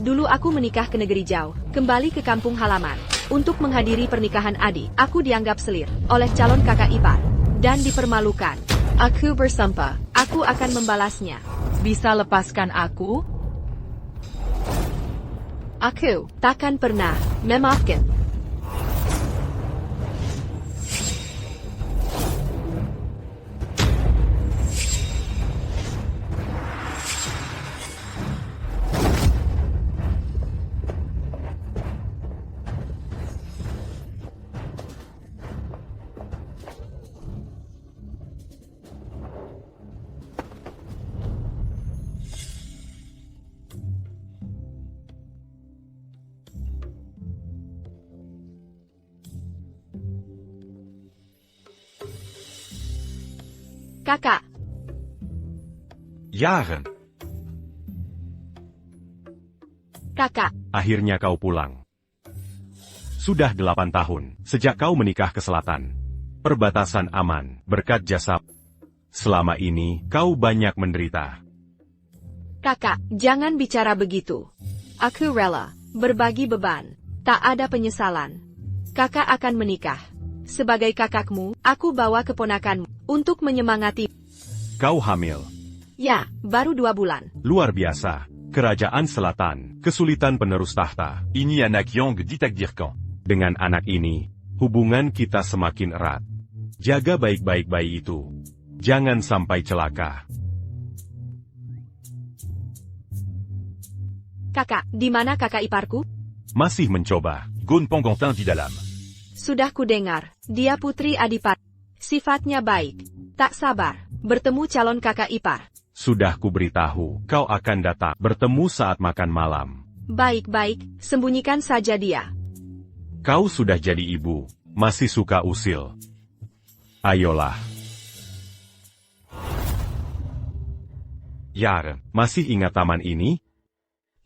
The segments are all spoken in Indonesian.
Dulu aku menikah ke negeri jauh, kembali ke kampung halaman. Untuk menghadiri pernikahan adik, aku dianggap selir oleh calon kakak ipar. Dan dipermalukan. Aku bersumpah, aku akan membalasnya. Bisa lepaskan aku? Aku takkan pernah memaafkan. Kakak. Jaren, Kakak. akhirnya kau pulang. Sudah 8 tahun, sejak kau menikah ke selatan. Perbatasan aman, berkat jasa. Selama ini, kau banyak menderita. Kakak, jangan bicara begitu. Aku rela berbagi beban. Tak ada penyesalan. Kakak akan menikah. Sebagai kakakmu, aku bawa keponakanmu untuk menyemangati. Kau hamil. Ya, baru 2 bulan. Luar biasa. Kerajaan Selatan, kesulitan penerus tahta. Ini anak Yong ditak dirkan. Dengan anak ini, hubungan kita semakin erat. Jaga baik-baik bayi itu. Jangan sampai celaka. Kakak, di mana kakak iparku? Masih mencoba. Gon Panggantin di dalam. Sudah kudengar, dia putri Adipati. Sifatnya baik. Tak sabar, bertemu calon kakak ipar. Sudah kuberitahu, kau akan datang bertemu saat makan malam. Baik-baik, sembunyikan saja dia. Kau sudah jadi ibu, masih suka usil. Ayolah. Jaren, masih ingat taman ini?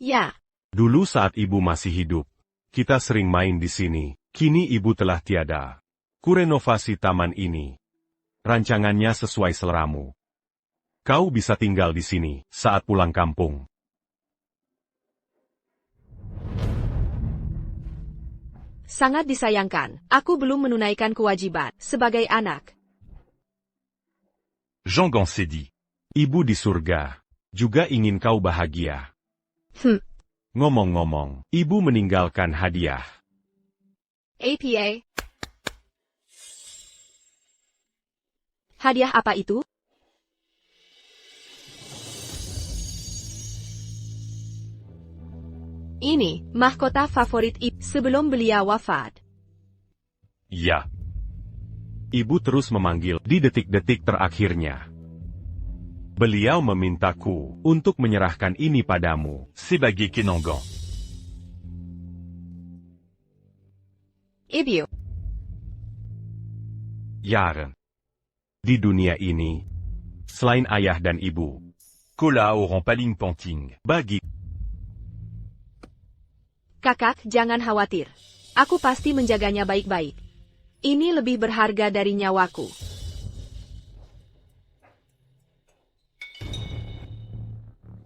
Ya, Dulu saat ibu masih hidup, kita sering main di sini. Kini ibu telah tiada. Kurenovasi taman ini. Rancangannya sesuai seleramu. Kau bisa tinggal di sini saat pulang kampung. sangat disayangkan. Aku belum menunaikan kewajiban sebagai anak. Jean Gansé dit. Ibu di surga juga ingin kau bahagia. Ngomong-ngomong, ibu meninggalkan hadiah. APA. Hadiah apa itu? Ini, mahkota favorit ibu sebelum beliau wafat. Ya. Ibu terus memanggil di detik-detik terakhirnya. Beliau memintaku untuk menyerahkan ini padamu. Sebagai kenangan. Ibu. Jaren. Di dunia ini, selain ayah dan ibu, Kola auront paling panting. bagi Kakak, jangan khawatir. Aku pasti menjaganya baik-baik. Ini lebih berharga dari nyawaku.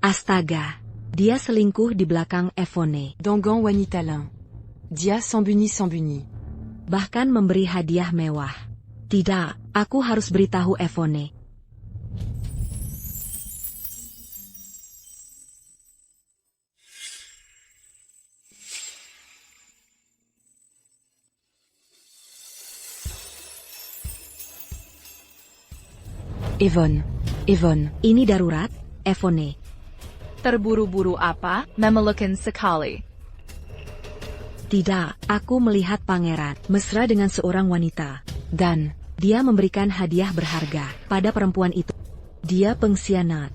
Astaga. Dia selingkuh di belakang Evone. Dangan Wanitalin. Dia Sambuni. Bahkan memberi hadiah mewah. Tidak, aku harus beritahu Evone. Evon. Ini darurat, Evone. Terburu-buru apa? Memelukkan sekali. Tidak, aku melihat pangeran mesra dengan seorang wanita. Dan, Dia memberikan hadiah berharga pada perempuan itu. Dia pengkhianat.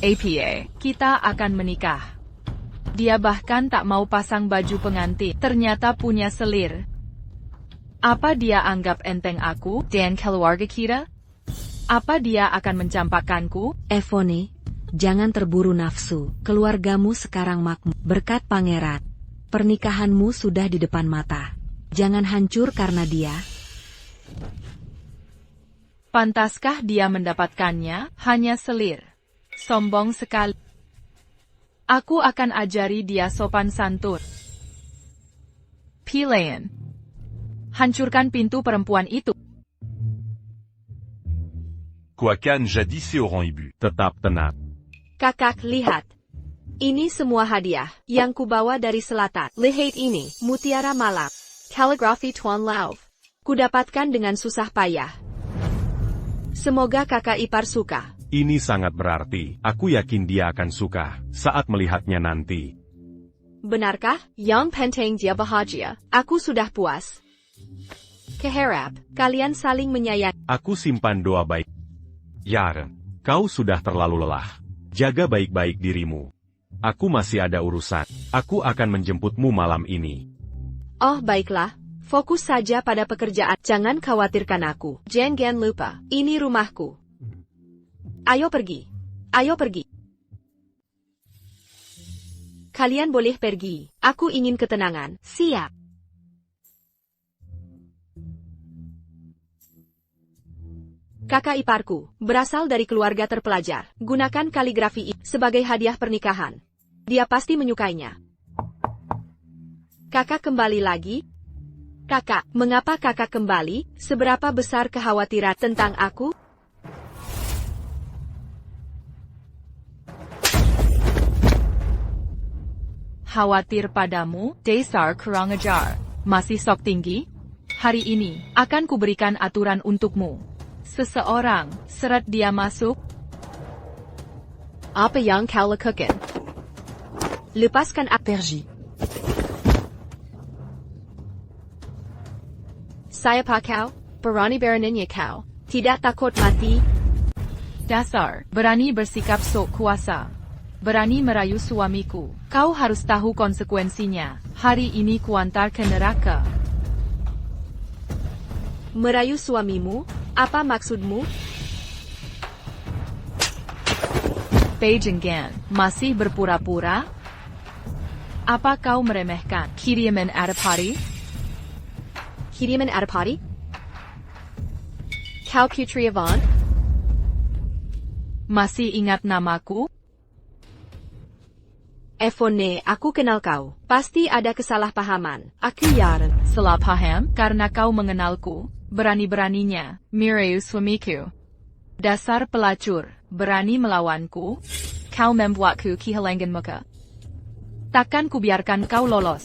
APA, kita akan menikah. Dia bahkan tak mau pasang baju pengantin. Ternyata punya selir. Apa dia anggap enteng aku dan keluarga kita? Apa dia akan mencampakkanku? Evone, jangan terburu nafsu. Keluargamu sekarang makmur berkat pangeran. Pernikahanmu sudah di depan mata. Jangan hancur karena dia. Pantaskah dia mendapatkannya? Hanya selir. Sombong sekali. Aku akan ajari dia sopan santun. Pilean. Hancurkan pintu perempuan itu. Quacan jadis et Oran Ibu. Tetap tenang. Kakak, lihat. Ini semua hadiah yang kubawa dari selatan. Lihat ini, mutiara malam. Kaligrafi Tuan Lauf. Kudapatkan dengan susah payah. Semoga kakak ipar suka. Ini sangat berarti. Aku yakin dia akan suka saat melihatnya nanti. Benarkah? Yang penting dia bahagia. Aku sudah puas. Keharap, kalian saling menyayangi. Aku simpan doa baik. Yaren, kau sudah terlalu lelah. Jaga baik-baik dirimu. Aku masih ada urusan. Aku akan menjemputmu malam ini. Oh baiklah, fokus saja pada pekerjaan. Jangan khawatirkan aku. Jangan lupa, ini rumahku. Ayo pergi. Ayo pergi. Kalian boleh pergi. Aku ingin ketenangan. Siap. Kakak iparku, berasal dari keluarga terpelajar. Gunakan kaligrafi ini sebagai hadiah pernikahan. Dia pasti menyukainya. Kakak kembali lagi? Kakak, mengapa kakak kembali? Seberapa besar kekhawatiran tentang aku? Khawatir padamu, dasar kurang ajar. Masih sok tinggi? Hari ini, akan kuberikan aturan untukmu. Seseorang, seret dia masuk. Apa yang kau lakukan? Lepaskan aku. Pergy. Saya kau, berani-beraninya kau. Tidak takut mati? Dasar, berani bersikap sok kuasa. Berani merayu suamiku. Kau harus tahu konsekuensinya. Hari ini kuantar ke neraka. Merayu suamimu? Apa maksudmu? Beijinggan, masih berpura-pura? Apa kau meremehkan kiriman Adipati? Kiriman Adipati? Kau Putri Yvonne? Masih ingat namaku? Yvonne, aku kenal kau. Pasti ada kesalahpahaman. Aku Yaren. Salah paham, karena kau mengenalku. Berani-beraninya, merayu suamiku. Dasar pelacur, berani melawanku. Kau membuatku kehilangan muka. Takkan kubiarkan kau lolos.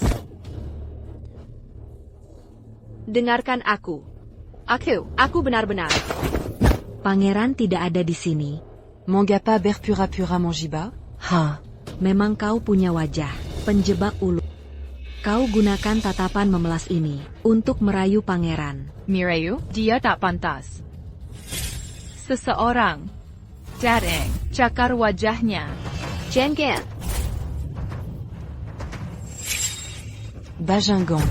Dengarkan aku. Aku benar-benar. Pangeran tidak ada di sini. Mangapa berpura-pura Manjiba? Ha, memang kau punya wajah penjebak ulu. Kau gunakan tatapan memelas ini untuk merayu pangeran. Mirayu, dia tak pantas. Seseorang. Dadeng, cakar wajahnya. Jangan. Bajingan.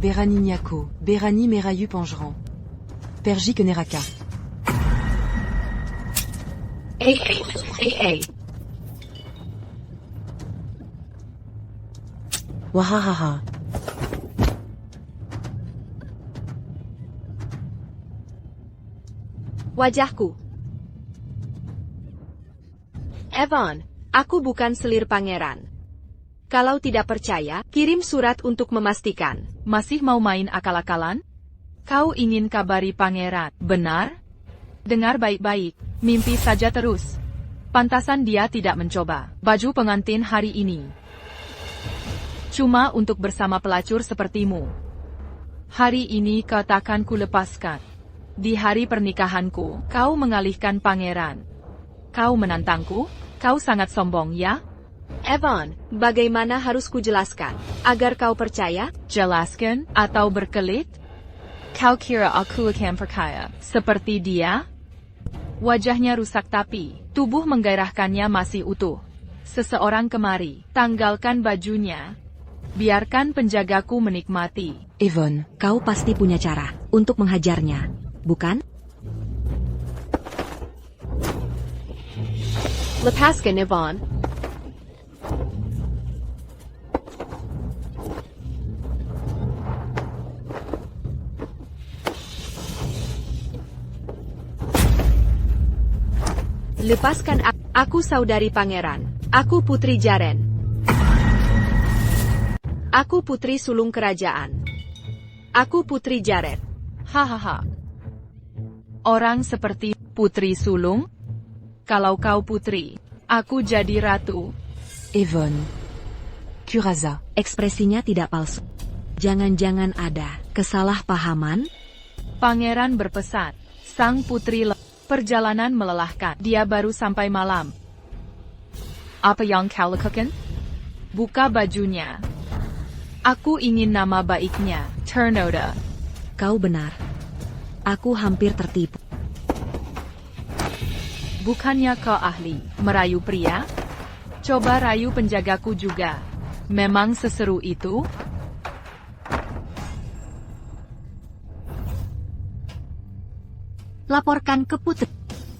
Berani Niako, Berani Merayu Pangeran. Pergy Keneraka. Wahahaha. Wajahku. Evan, aku bukan selir pangeran. Kalau tidak percaya, kirim surat untuk memastikan. Masih mau main akal-akalan? Kau ingin kabari pangeran, benar? Dengar baik-baik, mimpi saja terus. Pantasan dia tidak mencoba baju pengantin hari ini. Cuma untuk bersama pelacur sepertimu. Hari ini kau takkan kulepaskan. Di hari pernikahanku, kau mengalihkan pangeran. Kau menantangku? Kau sangat sombong, ya? Evan, bagaimana harus kujelaskan agar kau percaya? Jelaskan atau berkelit? Kau kira aku akan percaya seperti dia? Wajahnya rusak tapi tubuh menggairahkannya masih utuh. Seseorang kemari, tanggalkan bajunya. Biarkan penjagaku menikmati. Yvonne. Kau pasti punya cara untuk menghajarnya, bukan? Lepaskan Evan. Lepaskan aku saudari pangeran. Aku putri Jaren. Aku putri sulung kerajaan. Aku putri Jaren. Hahaha. Orang seperti putri sulung? Kalau kau putri, aku jadi ratu. Evonne. Curaza. Ekspresinya tidak palsu. Jangan-jangan ada kesalahpahaman? Pangeran berpesan. Sang putri perjalanan melelahkan. Dia baru sampai malam. Apa yang kau lakukan? Buka bajunya. Aku ingin nama baiknya, Ternoda. Kau benar. Aku hampir tertipu. Bukannya kau ahli merayu pria? Coba rayu penjagaku juga. Memang seseru itu? Laporkan ke putri.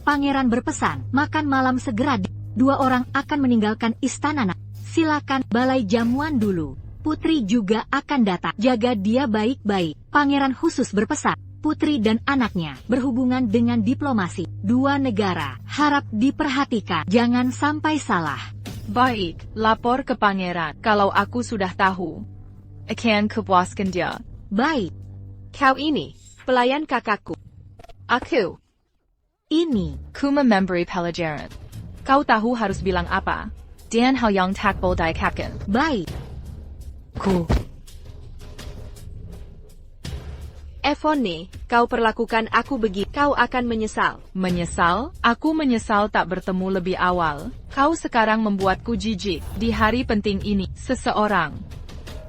Pangeran berpesan, makan malam segera. 2 orang akan meninggalkan istana. Silakan balai jamuan dulu. Putri juga akan datang. Jaga dia baik-baik. Pangeran khusus berpesan, putri dan anaknya berhubungan dengan diplomasi 2 negara. Harap diperhatikan. Jangan sampai salah. Baik, lapor ke pangeran. Kalau aku sudah tahu, akan kupuaskan dia. Baik. Kau ini, pelayan kakakku. Aku. Ini. Ku memberi pelajaran. Kau tahu harus bilang apa? Dan hal yang tak boleh dikatakan. Baik. Evonne, kau perlakukan aku begitu. Kau akan menyesal. Menyesal? Aku menyesal tak bertemu lebih awal. Kau sekarang membuatku jijik. Di hari penting ini, seseorang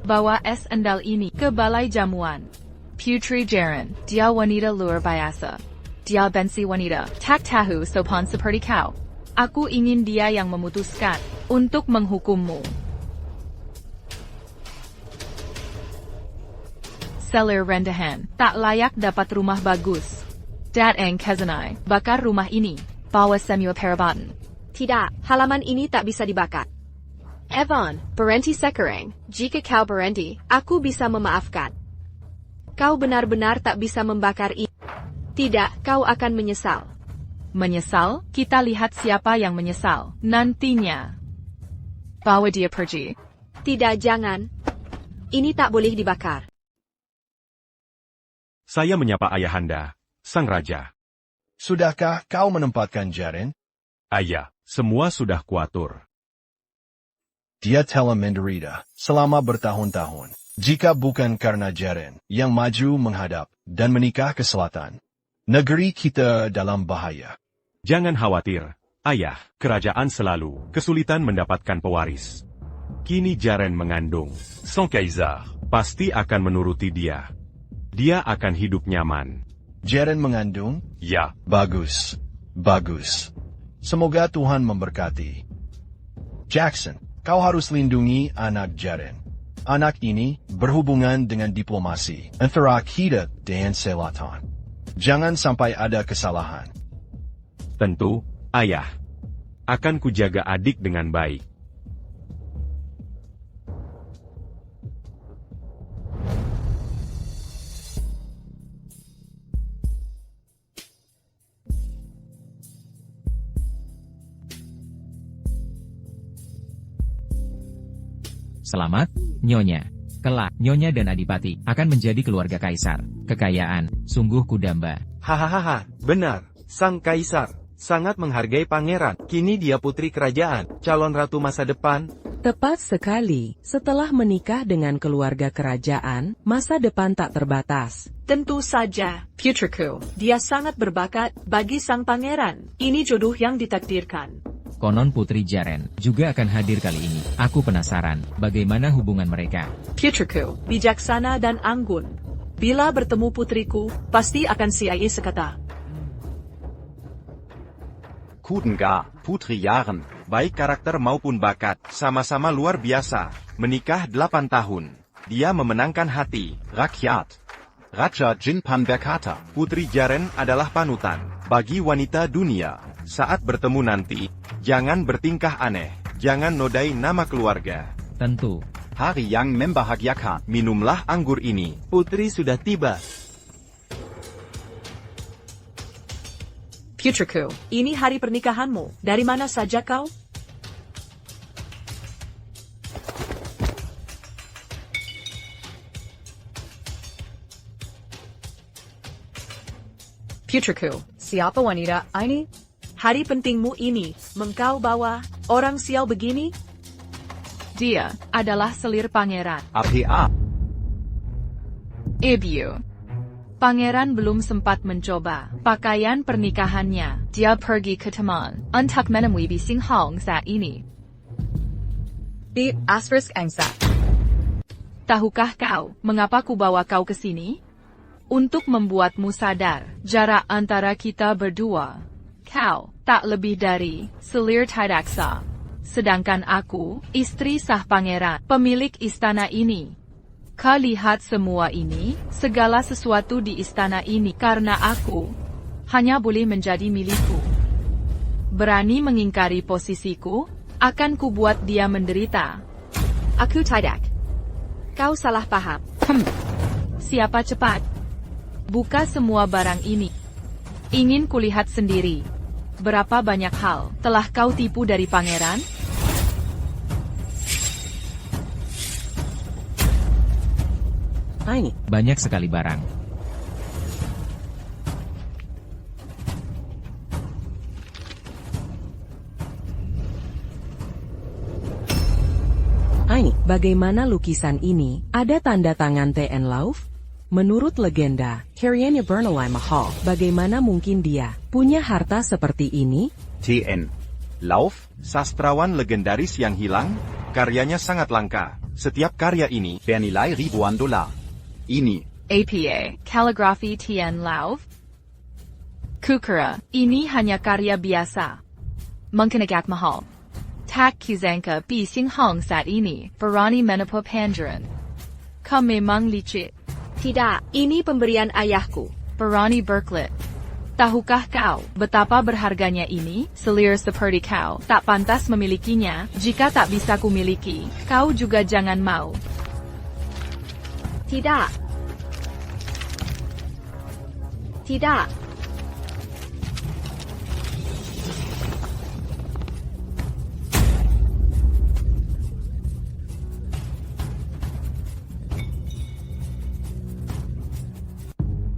bawa es endal ini ke balai jamuan. Putri Jaren, dia wanita luar biasa. Dia benci wanita. Tak tahu sopan seperti kau. Aku ingin dia yang memutuskan untuk menghukummu. Selir rendahan, tak layak dapat rumah bagus. Datang Kazanai, bakar rumah ini. Bawa semua perabatan. Tidak, halaman ini tak bisa dibakar. Evonne, berhenti sekarang. Jika kau berhenti, aku bisa memaafkan. Kau benar-benar tak bisa membakar ini. Tidak, kau akan menyesal. Menyesal? Kita lihat siapa yang menyesal. Nantinya. Bawa dia pergi. Tidak, jangan. Ini tak boleh dibakar. Saya menyapa ayahanda, sang raja. Sudahkah kau menempatkan Jaren? Ayah, semua sudah kuatur. Dia telah menderita selama bertahun-tahun. Jika bukan karena Jaren yang maju menghadap dan menikah ke selatan, negeri kita dalam bahaya. Jangan khawatir, ayah, kerajaan selalu kesulitan mendapatkan pewaris. Kini Jaren mengandung. Sang Kaisar. Pasti akan menuruti dia. Dia akan hidup nyaman. Jaren mengandung? Ya. Bagus. Bagus. Semoga Tuhan memberkati. Jackson, kau harus lindungi anak Jaren. Anak ini berhubungan dengan diplomasi antara kita dan selatan. Jangan sampai ada kesalahan. Tentu, ayah. Akan kujaga adik dengan baik. Selamat, Nyonya. Kelak, Nyonya dan Adipati akan menjadi keluarga kaisar. Kekayaan, sungguh kudamba. Hahaha, benar. Sang kaisar sangat menghargai pangeran. Kini dia putri kerajaan, calon ratu masa depan. Tepat sekali. Setelah menikah dengan keluarga kerajaan, masa depan tak terbatas. Tentu saja, putriku. Dia sangat berbakat bagi sang pangeran. Ini jodoh yang ditakdirkan. Konon Putri Jaren juga akan hadir kali ini. Aku penasaran, bagaimana hubungan mereka. Putriku, bijaksana dan anggun. Bila bertemu putriku, pasti akan CIA sekata. Kudengar, Putri Jaren, baik karakter maupun bakat, sama-sama luar biasa. Menikah 8 tahun. Dia memenangkan hati rakyat. Raja Jinpan berkata, Putri Jaren adalah panutan bagi wanita dunia. Saat bertemu nanti, jangan bertingkah aneh, jangan nodai nama keluarga. Tentu. Hari yang membahagiakan, minumlah anggur ini. Putri sudah tiba. Putriku, ini hari pernikahanmu. Dari mana saja kau? Putriku, siapa wanita ini? Hari pentingmu ini, mengkau bawa orang sial begini? Dia adalah selir pangeran. APA. Ibu. Pangeran belum sempat mencoba pakaian pernikahannya. Dia pergi ke teman untuk menemui Bising Hong saat ini. Di asterisk angsa. Tahukah kau mengapa ku bawa kau ke sini? Untuk membuatmu sadar jarak antara kita berdua. Kau tak lebih dari selir tidaksa. Sedangkan aku, istri sah pangeran, pemilik istana ini. Kau lihat semua ini, segala sesuatu di istana ini karena aku hanya boleh menjadi milikku. Berani mengingkari posisiku, akan ku buat dia menderita. Aku tidak. Kau salah paham. Siapa cepat? Buka semua barang ini. Ingin kulihat sendiri. Berapa banyak hal telah kau tipu dari pangeran? Banyak sekali barang. Bagaimana lukisan ini? Ada tanda tangan T.N. Lauf? Menurut legenda, Karyanya Bernalai Mahal, bagaimana mungkin dia punya harta seperti ini? T.N. Lauf, sastrawan legendaris yang hilang, karyanya sangat langka. Setiap karya ini bernilai ribuan dolar. Ini APA, Kaligrafi T.N. Lauf. Kukura, ini hanya karya biasa. Mengkenagak mahal. Tak kizangka Bising Hong saat ini, berani menipu pangeran. Kau memang licik. Tidak, ini pemberian ayahku. Berani berkelit. Tahukah kau betapa berharganya ini? Selir seperti kau tak pantas memilikinya. Jika tak bisa kumiliki, kau juga jangan mau. Tidak. Tidak.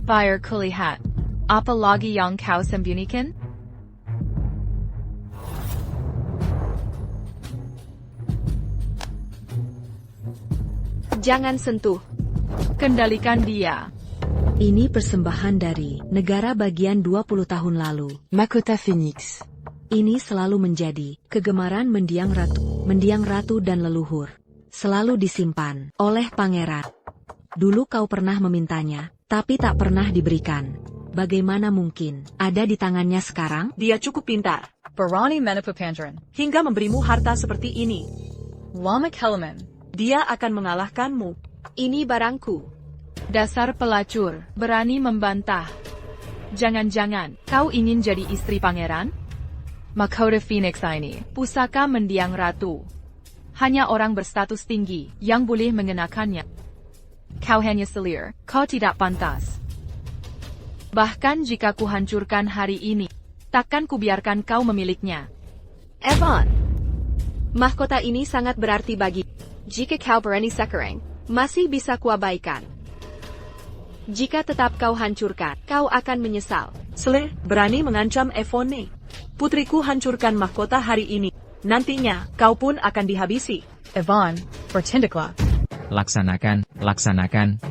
Bayar kulihat. Apa lagi yang kau sembunyikan? Jangan sentuh. Kendalikan dia. Ini persembahan dari negara bagian 20 tahun lalu. Mahkota Phoenix. Ini selalu menjadi kegemaran mendiang ratu dan leluhur. Selalu disimpan oleh pangeran. Dulu kau pernah memintanya, tapi tak pernah diberikan. Bagaimana mungkin ada di tangannya sekarang? Dia cukup pintar. Berani menipu pangeran. Hingga memberimu harta seperti ini. Lama Kelman. Dia akan mengalahkanmu. Ini barangku. Dasar pelacur, berani membantah. Jangan-jangan, kau ingin jadi istri pangeran? Mahkota Phoenix ini, pusaka mendiang ratu. Hanya orang berstatus tinggi yang boleh mengenakannya. Kau hanya selir, kau tidak pantas. Bahkan jika ku hancurkan hari ini, takkan kubiarkan kau memiliknya. Evan, mahkota ini sangat berarti bagi. Jika kau berani sekarang, masih bisa kuabaikan. Jika tetap kau hancurkan, kau akan menyesal. Selir, berani mengancam Evone. Putriku hancurkan mahkota hari ini. Nantinya, kau pun akan dihabisi. Evan, bertindaklah. Laksanakan, laksanakan,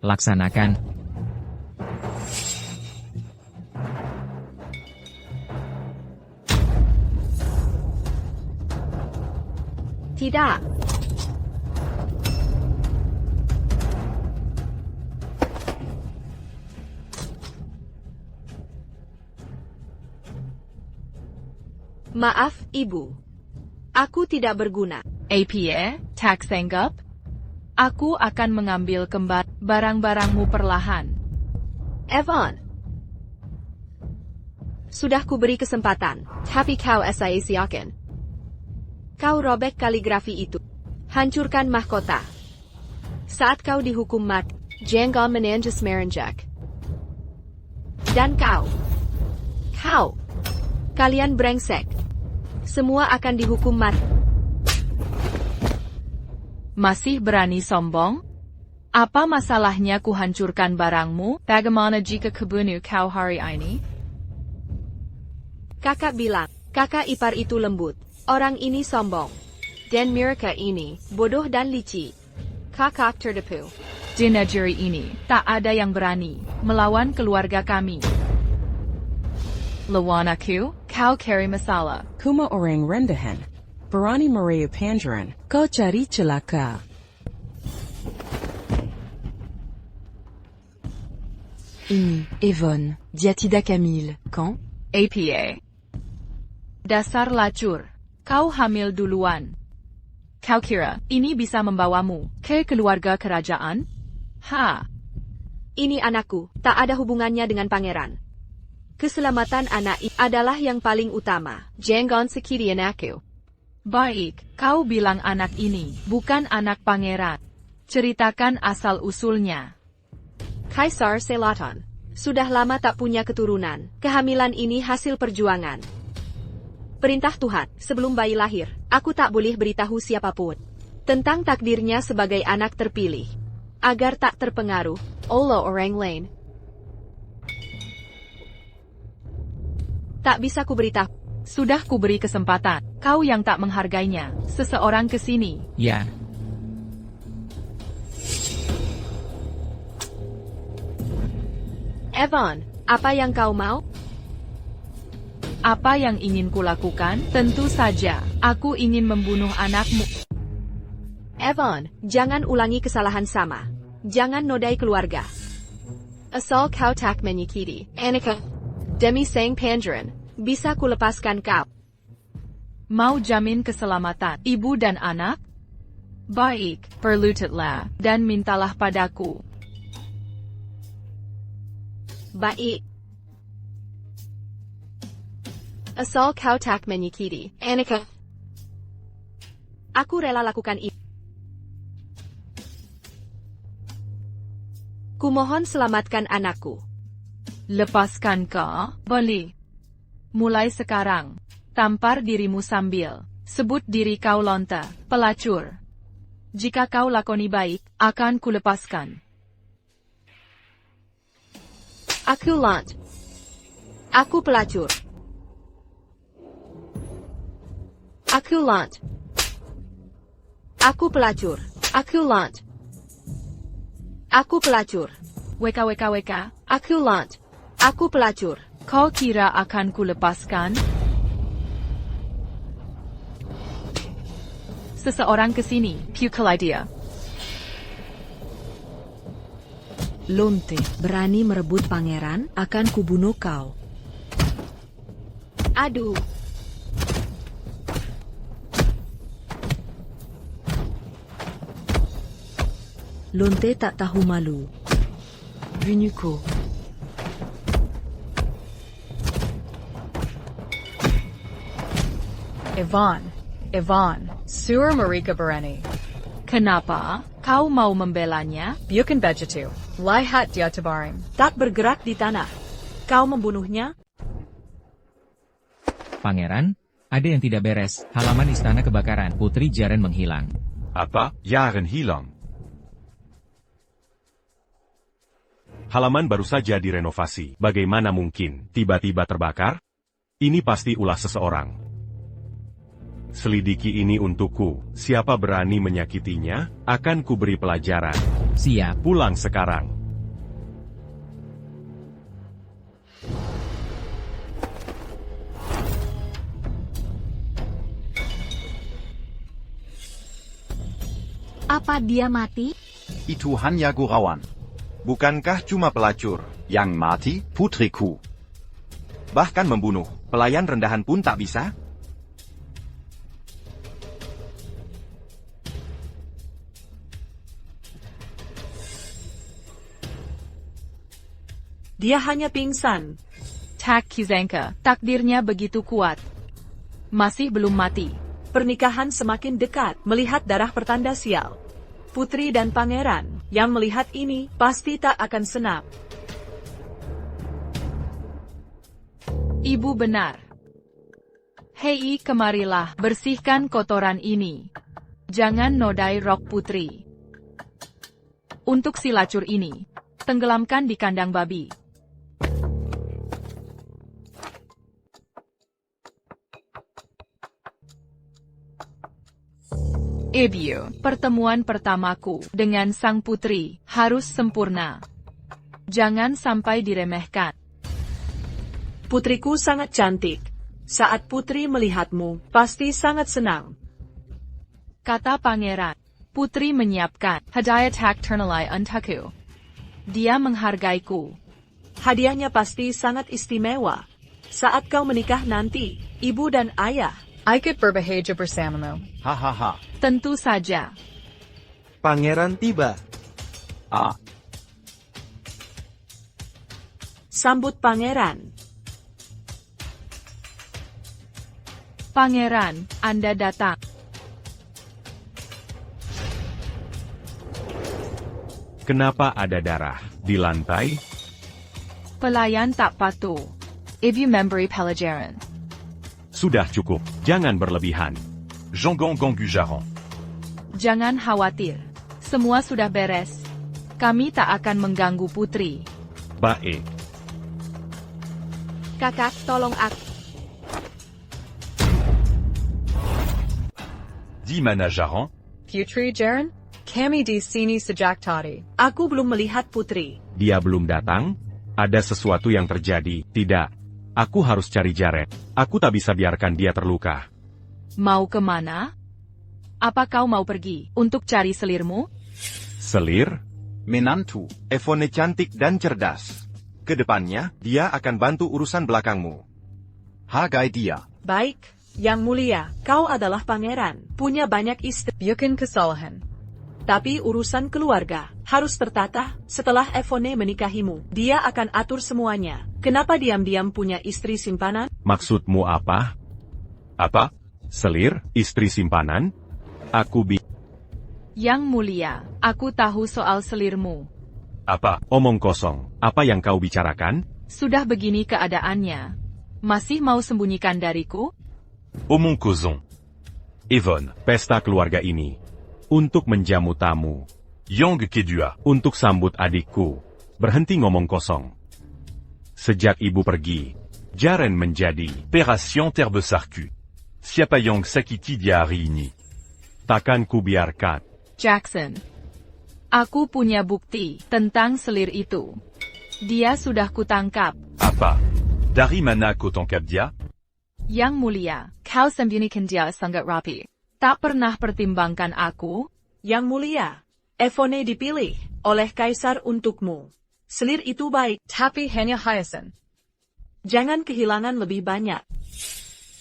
laksanakan. Tidak. Maaf, Ibu. Aku tidak berguna. APA, tak sanggup? Aku akan mengambil kembali barang-barangmu perlahan. Evan. Sudah kuberi kesempatan, tapi kau sia-siakan. Kau robek kaligrafi itu. Hancurkan mahkota. Saat kau dihukum mati, jangan menanjus merenjak. Dan kau Kau. Kalian brengsek. Semua akan dihukum mati. Masih berani sombong? Apa masalahnya ku hancurkan barangmu? Bagaimana jika kubunuh kau hari ini? Kakak bilang, kakak ipar itu lembut. Orang ini sombong. Dan mereka ini, bodoh dan licik. Kakak tertipu. Di negeri ini, tak ada yang berani melawan keluarga kami. Lawan aku, kau cari masalah. Kuma orang rendahan. Berani merayu pangeran. Kau cari celaka. Ini, Yvonne, dia tidak Camille, quand? APA. Dasar lacur. Kau hamil duluan. Kau kira, ini bisa membawamu ke keluarga kerajaan? Ha! Ini anakku, tak ada hubungannya dengan pangeran. Keselamatan anak adalah yang paling utama. Jangan sakiti anakku. Baik, kau bilang anak ini bukan anak pangeran. Ceritakan asal-usulnya. Kaisar Selatan. Sudah lama tak punya keturunan. Kehamilan ini hasil perjuangan. Perintah Tuhan, sebelum bayi lahir, aku tak boleh beritahu siapapun tentang takdirnya sebagai anak terpilih. Agar tak terpengaruh oleh orang lain. Tak bisa kuberitahu. Sudah kuberi kesempatan. Kau yang tak menghargainya. Seseorang ke sini. Ya. Evan, apa yang kau mau? Apa yang ingin kulakukan? Tentu saja, aku ingin membunuh anakmu. Evan, jangan ulangi kesalahan sama. Jangan nodai keluarga. Asal kau tak menyakiti Annika. Demi sang pangeran, bisa kulepaskan kau. Mau jamin keselamatan ibu dan anak? Baik, berlututlah, dan mintalah padaku. Baik. Asal kau tak menyakiti Annika. Aku rela lakukan itu. Kumohon selamatkan anakku. Lepaskan kau, boleh. Mulai sekarang, tampar dirimu sambil sebut diri kau lonta, pelacur. Jika kau lakoni baik, akan kulepaskan. Aku lant. Aku pelacur. Aku lant. Aku pelacur. Aku lant. Aku pelacur. WKWKWK. Aku lant. Aku pelacur. Kau kira akan kulepaskan? Seseorang ke sini, Pucalidia. Lonte, berani merebut pangeran, akan kubunuh kau. Aduh. Lonte tak tahu malu. Bunuko. Yvonne, Sur Marika Bereni. Kenapa? Kau mau membelanya? Bukan begitu. Lihat dia tabarim. Tak bergerak di tanah. Kau membunuhnya? Pangeran, ada yang tidak beres. Halaman istana kebakaran. Putri Jaren menghilang. Apa? Jaren hilang. Halaman baru saja direnovasi. Bagaimana mungkin tiba-tiba terbakar? Ini pasti ulah seseorang. Selidiki ini untukku. Siapa berani menyakitinya, akan kuberi pelajaran. Siap. Pulang sekarang. Apa dia mati? Itu hanya gurauan. Bukankah cuma pelacur yang mati, putriku? Bahkan membunuh pelayan rendahan pun tak bisa? Dia hanya pingsan. Tak Kizanka, takdirnya begitu kuat. Masih belum mati. Pernikahan semakin dekat melihat darah pertanda sial. Putri dan pangeran yang melihat ini pasti tak akan senang. Ibu benar. Hei, kemarilah, bersihkan kotoran ini. Jangan nodai rok putri. Untuk si lacur ini, tenggelamkan di kandang babi. Ibu, pertemuan pertamaku dengan sang putri harus sempurna. Jangan sampai diremehkan. Putriku sangat cantik. Saat putri melihatmu, pasti sangat senang. Kata pangeran. Putri menyiapkan hadiah ternilai untukku. Dia menghargaiku. Hadiahnya pasti sangat istimewa. Saat kau menikah nanti, ibu dan ayah ikut berbahagia bersamamu. Hahaha. Tentu saja. Pangeran tiba. sambut pangeran. Pangeran, Anda datang. Kenapa ada darah di lantai? Pelayan tak patuh. Ibu memberi pelajaran. Sudah cukup, jangan berlebihan. Jangan ganggu Jaran. Jangan khawatir. Semua sudah beres. Kami tak akan mengganggu putri. Baik. Kakak, tolong aku. Di mana Jaran? Putri Jaren? Kami di sini sejak tadi. Aku belum melihat putri. Dia belum datang? Ada sesuatu yang terjadi? Tidak. Aku harus cari Jaren. Aku tak bisa biarkan dia terluka. Mau kemana? Apa kau mau pergi untuk cari selirmu? Selir? Menantu, Evone cantik dan cerdas. Kedepannya, dia akan bantu urusan belakangmu. Hargai dia. Baik, Yang Mulia, kau adalah pangeran, punya banyak istri. Bukan kesalahan. Tapi urusan keluarga harus tertata. Setelah Evone menikahimu, dia akan atur semuanya. Kenapa diam-diam punya istri simpanan? Maksudmu apa? Apa? Selir, istri simpanan? Yang Mulia, aku tahu soal selirmu. Apa? Omong kosong, apa yang kau bicarakan? Sudah begini keadaannya. Masih mau sembunyikan dariku? Omong kosong. Evone. Pesta keluarga ini. Untuk menjamu tamu. Yang kedua. Untuk sambut adikku. Berhenti ngomong kosong. Sejak ibu pergi, Jaren menjadi Opération terbesarku. Siapa yang sakiti dia hari ini? Takkan kubiarkan. Jackson. Aku punya bukti tentang selir itu. Dia sudah kutangkap. Apa? Dari mana kau tangkap dia? Yang Mulia, kau sembunyikan dia sangat rapi. Tak pernah pertimbangkan aku. Yang Mulia, Evone dipilih oleh Kaisar untukmu. Selir itu baik, Tapi hanya Hyacinth. jangan kehilangan lebih banyak.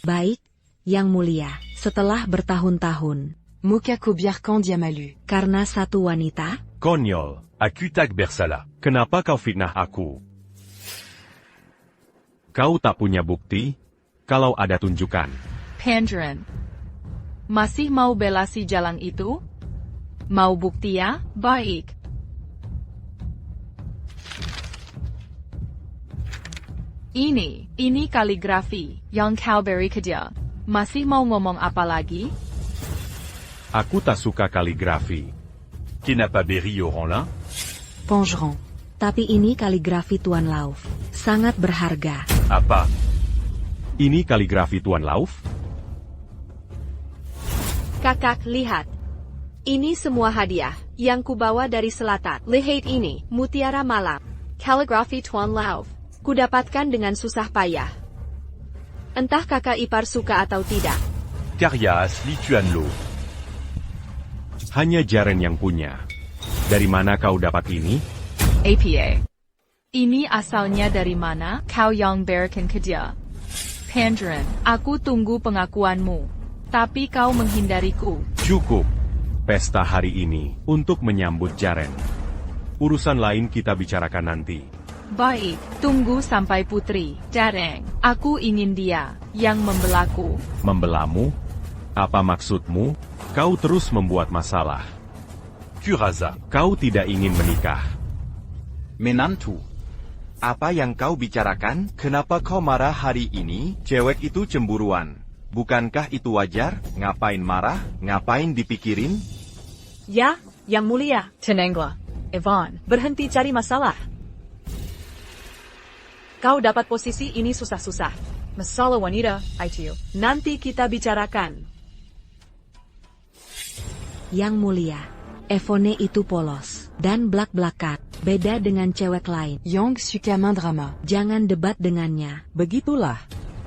Baik, Yang Mulia, setelah bertahun-tahun, Mukaku biarkan dia malu. karena satu wanita, Konyol, Aku tak bersalah. kenapa kau fitnah aku? Kau tak punya bukti? Kalau ada tunjukkan. Pandren. Masih mau bela si jalang itu? Mau bukti ya? Baik. Ini kaligrafi yang kau beri ke dia. Masih mau ngomong apa lagi? Aku tak suka kaligrafi. Kenapa beri orang là? Pongeron. tapi ini kaligrafi Tuan Lauf. Sangat berharga. Apa? Ini kaligrafi Tuan Lauf? Kakak, lihat. Ini semua hadiah yang kubawa dari selatan. Lihat ini, mutiara malam. Kaligrafi Tuan Lauf. Kudapatkan dengan susah payah. Entah kakak ipar suka atau tidak. Karya asli Tuan Lauf. Hanya Jaren yang punya. Dari mana kau dapat ini? APA. Ini asalnya dari mana? Kau yang berikan ke dia. Pandren, aku tunggu pengakuanmu. Tapi kau menghindariku. Cukup. Pesta hari ini untuk menyambut Jaren. Urusan lain kita bicarakan nanti. Baik, tunggu sampai putri. Jaren, aku ingin dia yang membelaku. Membelamu? Apa maksudmu? Kau terus membuat masalah. Kuraza. Kau tidak ingin menikah. Menantu. Apa yang kau bicarakan? Kenapa kau marah hari ini? Cewek itu cemburuan. Bukankah itu wajar? Ngapain marah? Ngapain dipikirin? Ya, Yang Mulia. Tenanglah. Yvonne, berhenti cari masalah. Kau dapat posisi ini susah-susah. Masalah wanita, itu. Nanti kita bicarakan. Yang Mulia, Yvonne itu polos dan blak-blakan, beda dengan cewek lain. Yang suka main drama. Jangan debat dengannya. Begitulah.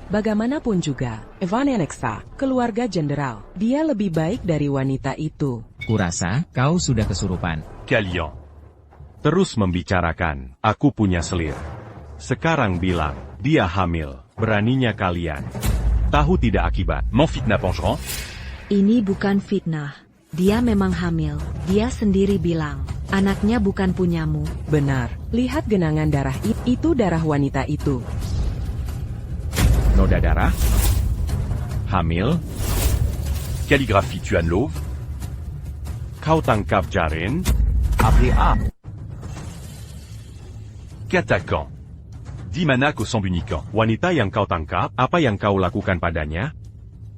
Bagaimanapun juga, Yvonne Alexa, keluarga jenderal. Dia lebih baik dari wanita itu. Kurasa, kau sudah kesurupan. Kalian. Terus membicarakan, aku punya selir. Sekarang bilang, dia hamil. Beraninya kalian. Tahu tidak akibat. Mon fitna pengerang? Ini bukan fitnah. Dia memang hamil. Dia sendiri bilang, anaknya bukan punyamu. Benar. Lihat genangan darah itu darah wanita itu. Noda darah? Hamil? Calligraphie, tu as l'auve? Kau tangkap Jaren? APA. Qu'attaquant? 10 mana au sang uniquant. Wanita yang kau tangkap, apa yang kau lakukan padanya?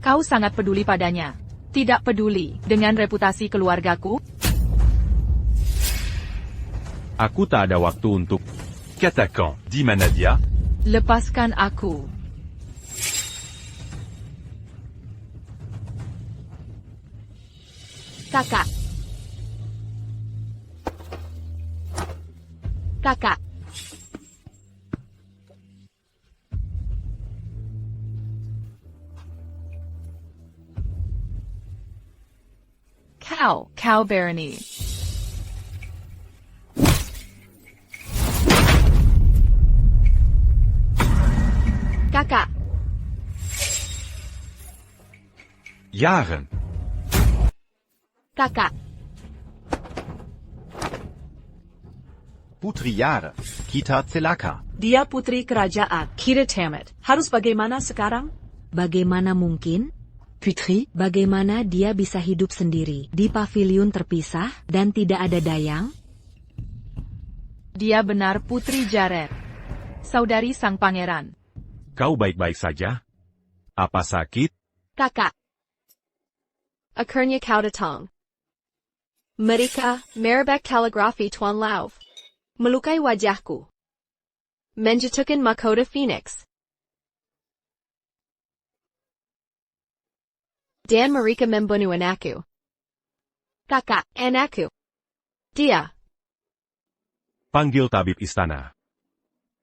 Kau sangat peduli padanya. Tidak peduli dengan reputasi keluargaku? Aku tak ada waktu untuk... Qu'attaquant? 10 mana dia? Lepaskan aku. Kakak. Kakak. Kau berani. Kakak. Jaren. Kakak. Putri Yara. Kita celaka. Dia putri kerajaan. Kita tamat. Harus bagaimana sekarang? Bagaimana mungkin? Putri, Bagaimana dia bisa hidup sendiri di paviliun terpisah dan tidak ada dayang? Dia benar Putri Jaren. Saudari sang pangeran. Kau baik-baik saja? Apa sakit? Kakak. Akhirnya kau datang. Mereka, merobek kaligrafi Tuan Lauv. Melukai wajahku. Menjatuhkan mahkota Phoenix. Dan mereka membunuh anakku. Kakak, anakku. Dia. Panggil tabib istana.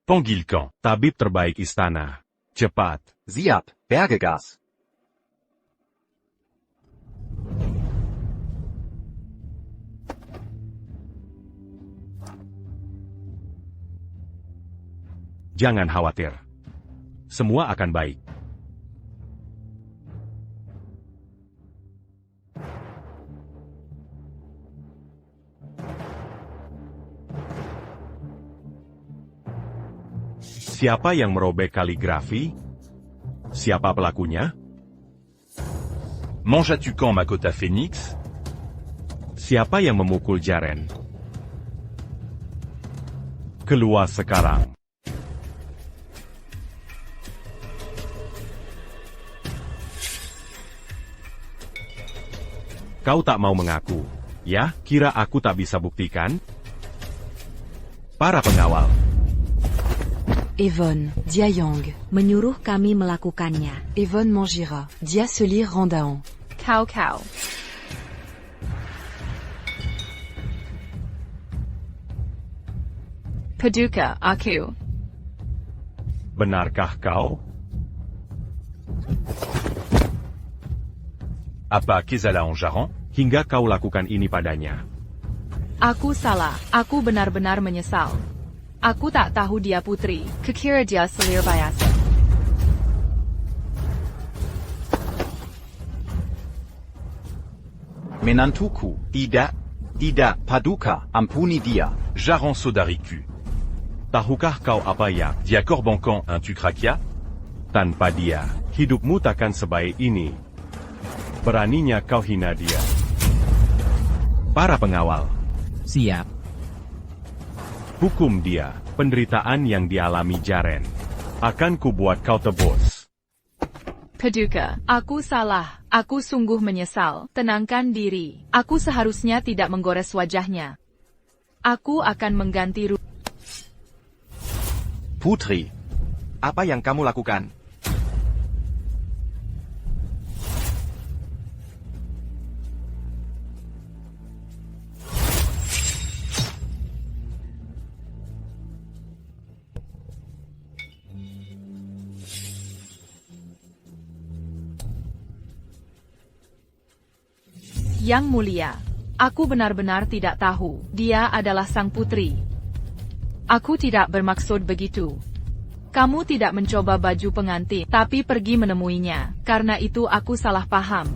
Pangilcan. Tabib terbaik istana. Cepat. Siap, Bergegas. Jangan khawatir. Semua akan baik. Siapa yang merobek kaligrafi? Siapa pelakunya? Manges-tu quand mahkota Phoenix? Siapa yang memukul Jaren? Keluar sekarang. Kau tak mau mengaku, ya? Kira aku tak bisa buktikan? Para pengawal. Yvonne, dia Yang. Menyuruh kami melakukannya. Yvonne Mangira, dia Selir Randaon. Kau. Paduka, aku. Benarkah kau? Apa Kezala en Jaran? Hingga kau lakukan ini padanya. Aku salah. Aku benar-benar menyesal. Aku tak tahu dia putri. Kukira dia selir biasa. Menantuku. Tidak, Paduka. Ampuni dia. Jaran Sodariku. Tahukah kau apa yang? Dia Corbancan un tu krakia? Tanpa dia, hidupmu takkan sebaik ini. Beraninya kau hina dia. Para pengawal. Siap. Hukum dia, penderitaan yang dialami Jaren. Akan kubuat kau tebus. Paduka, aku salah. Aku sungguh menyesal. Tenangkan diri. Aku seharusnya tidak menggores wajahnya. Aku akan mengganti Putri, apa yang kamu lakukan? Yang Mulia, aku benar-benar tidak tahu. Dia adalah sang putri. Aku tidak bermaksud begitu. Kamu tidak mencoba baju pengantin, tapi pergi menemuinya. Karena itu aku salah paham.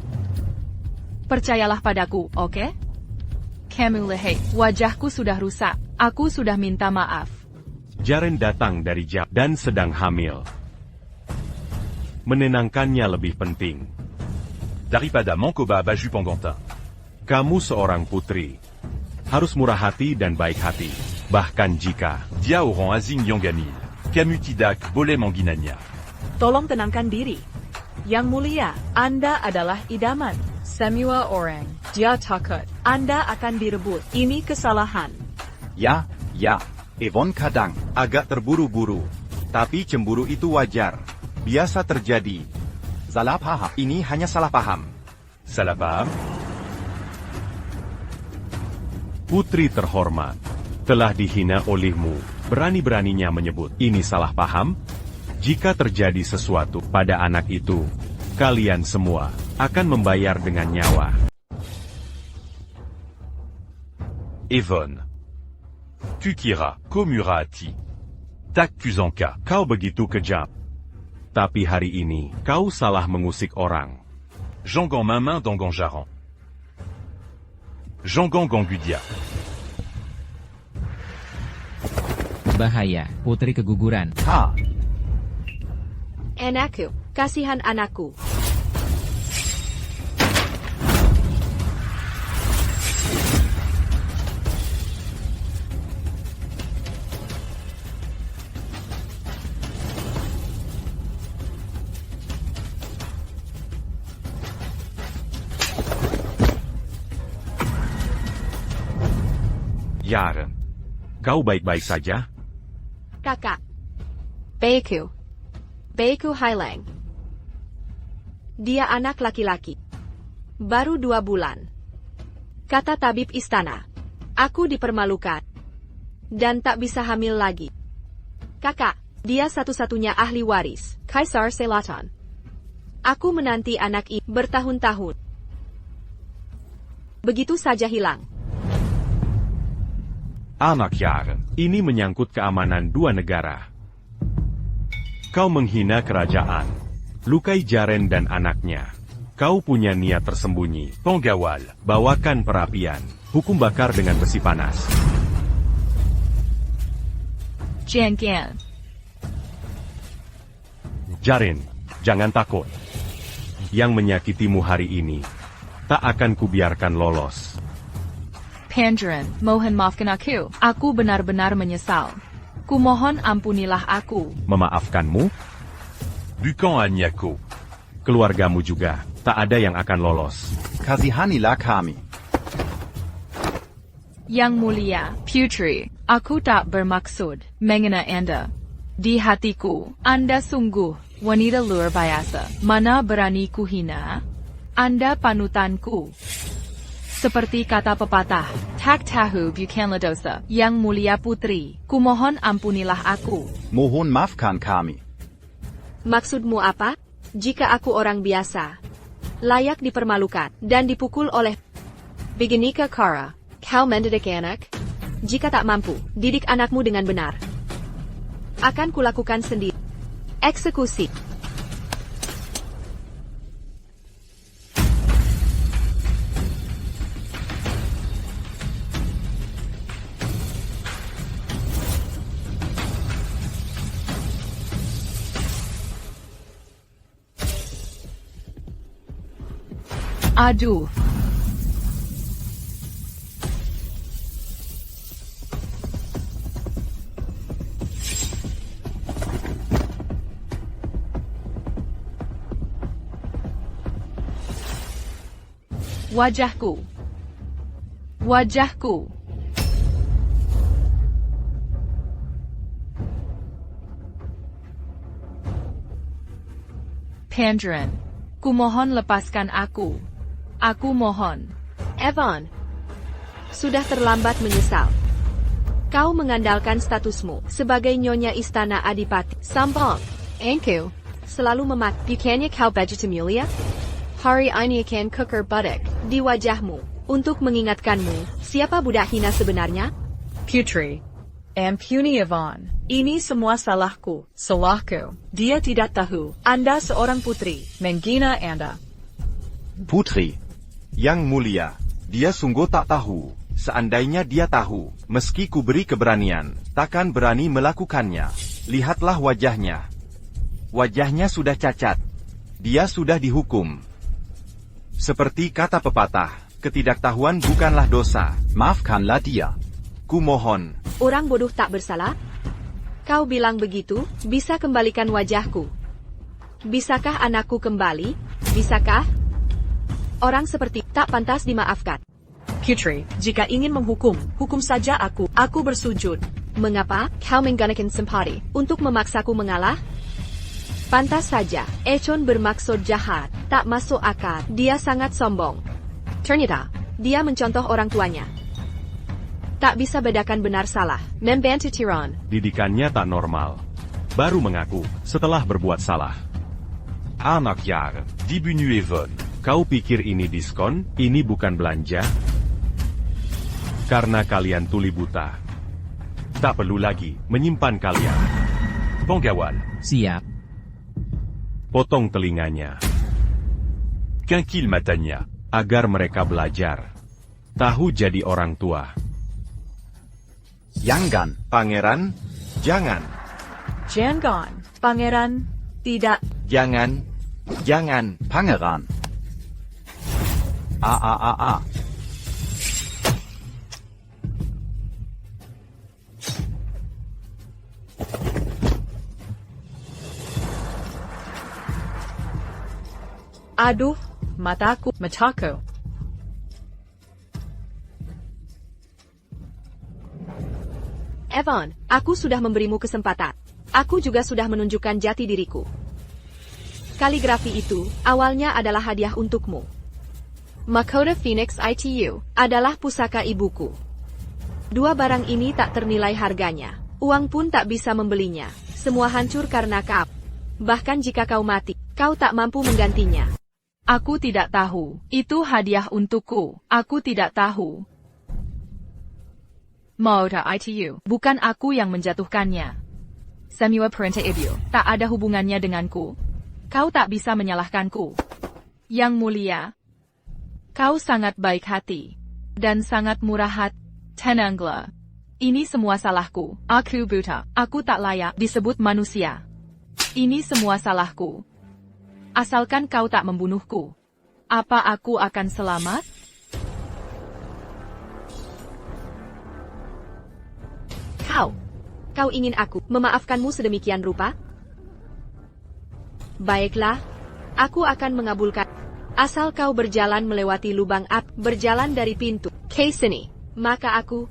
Percayalah padaku, oke? Kamu lihat, wajahku sudah rusak. Aku sudah minta maaf. Jaren datang dari Jap dan sedang hamil. Menenangkannya lebih penting. Daripada Mankoba baju pengantin. Kamu seorang putri. Harus murah hati dan baik hati. Bahkan jika Dia orang azing Yonganil. Kamu tidak boleh menghinanya. Tolong tenangkan diri. Yang Mulia, Anda adalah idaman. Semua orang, dia takut. Anda akan direbut. Ini kesalahan. Ya, Yvonne kadang agak terburu-buru. Tapi cemburu itu wajar. Biasa terjadi. Salah paham. Ini hanya salah paham. Salah paham? putri terhormat, telah dihina olehmu, berani-beraninya menyebut ini salah paham? Jika terjadi sesuatu pada anak itu, kalian semua akan membayar dengan nyawa. Yvonne. Kukira, Komurati. Takuzanka. Kau begitu kejam. Tapi hari ini, kau salah mengusik orang. Jangan main dongon jaran. Jangan gongudia. Bahaya, putri keguguran. Ha! Anakku, kasihan anakku. Jaren, kau baik-baik saja? Kakak. Beiku Hailang. Dia anak laki-laki. Baru 2 bulan. Kata tabib istana. Aku dipermalukan. Dan tak bisa hamil lagi. Kakak, dia satu-satunya ahli waris, Kaisar Selatan. Aku menanti anak ini bertahun-tahun. Begitu saja hilang. Anak Jaren, ini menyangkut keamanan 2 negara. Kau menghina kerajaan, lukai Jaren dan anaknya. Kau punya niat tersembunyi. Penggawal, bawakan perapian, hukum bakar dengan besi panas. Jangan. Jaren, jangan takut. Yang menyakitimu hari ini, tak akan kubiarkan lolos. Pangeran, mohon maafkan aku. Aku benar-benar menyesal. Kumohon ampunilah aku. Memaafkanmu? Bukan Anyako. Keluargamu juga, tak ada yang akan lolos. Kasihanilah kami. Yang Mulia, Putri, aku tak bermaksud menghina Anda. Di hatiku, Anda sungguh wanita luar biasa. Mana berani kuhina? Anda panutanku. Seperti kata pepatah, tak tahu bukanlah dosa. Yang Mulia Putri, kumohon ampunilah aku. Mohon maafkan kami. Maksudmu apa? Jika aku orang biasa, layak dipermalukan dan dipukul oleh Beginika Kara, kau mendidik anak? Jika tak mampu, didik anakmu dengan benar. Akan kulakukan sendiri. Eksekusi. Aduh. Wajahku. Wajahku. Pandren. Kumohon lepaskan aku. Aku mohon. Evan. Sudah terlambat menyesal. Kau mengandalkan statusmu sebagai nyonya istana Adipati. Sambong. Engkau. Selalu memati. Bukannya kau begitu mulia? Hari ini akan kuker budak di wajahmu untuk mengingatkanmu siapa budak hina sebenarnya? Putri. Ampuni Yvonne. Ini semua salahku. Salahku. Dia tidak tahu. Anda seorang putri. Menghina Anda. Putri. Yang mulia, dia sungguh tak tahu. Seandainya dia tahu, meski ku beri keberanian, takkan berani melakukannya. Lihatlah wajahnya. Wajahnya sudah cacat. Dia sudah dihukum. Seperti kata pepatah, ketidaktahuan bukanlah dosa. Maafkanlah dia. Kumohon. Orang bodoh tak bersalah? Kau bilang begitu, bisa kembalikan wajahku. Bisakah anakku kembali? Bisakah? Orang seperti tak pantas dimaafkan. Putri, jika ingin menghukum, hukum saja aku. Aku bersujud. Mengapa kau menggunakan simpati untuk memaksaku mengalah? Pantas saja, Echon bermaksud jahat, tak masuk akal. Dia sangat sombong. Ternyata, dia mencontoh orang tuanya. Tak bisa bedakan benar salah. Membantu tiran. Didikannya tak normal. Baru mengaku setelah berbuat salah. Anak jaar, dibunu Yvonne. Kau pikir ini diskon? Ini bukan belanja? Karena kalian tuli buta. Tak perlu lagi menyimpan kalian. Penggawan. Siap. Potong telinganya. Kinkil matanya. Agar mereka belajar. Tahu jadi orang tua. Jangan, pangeran. Jangan. Jangan, pangeran. Tidak. Jangan. Jangan, pangeran. Aduh, mataku. Evan, aku sudah memberimu kesempatan. Aku juga sudah menunjukkan jati diriku. Kaligrafi itu, awalnya adalah hadiah untukmu. Mahkota Phoenix ITU, adalah pusaka ibuku. Dua barang ini tak ternilai harganya. Uang pun tak bisa membelinya. Semua hancur karena kau. Bahkan jika kau mati, kau tak mampu menggantinya. Aku tidak tahu. Itu hadiah untukku. Aku tidak tahu. Mahkota ITU. Bukan aku yang menjatuhkannya. Semua perintah ibu tak ada hubungannya denganku. Kau tak bisa menyalahkanku. Yang mulia. Kau sangat baik hati. Dan sangat murah hati. Tenanglah. Ini semua salahku. Aku buta. Aku tak layak disebut manusia. Ini semua salahku. Asalkan kau tak membunuhku. Apa aku akan selamat? Kau ingin aku memaafkanmu sedemikian rupa? Baiklah, aku akan mengabulkan. Asal kau berjalan melewati lubang api, berjalan dari pintu ke sini, maka aku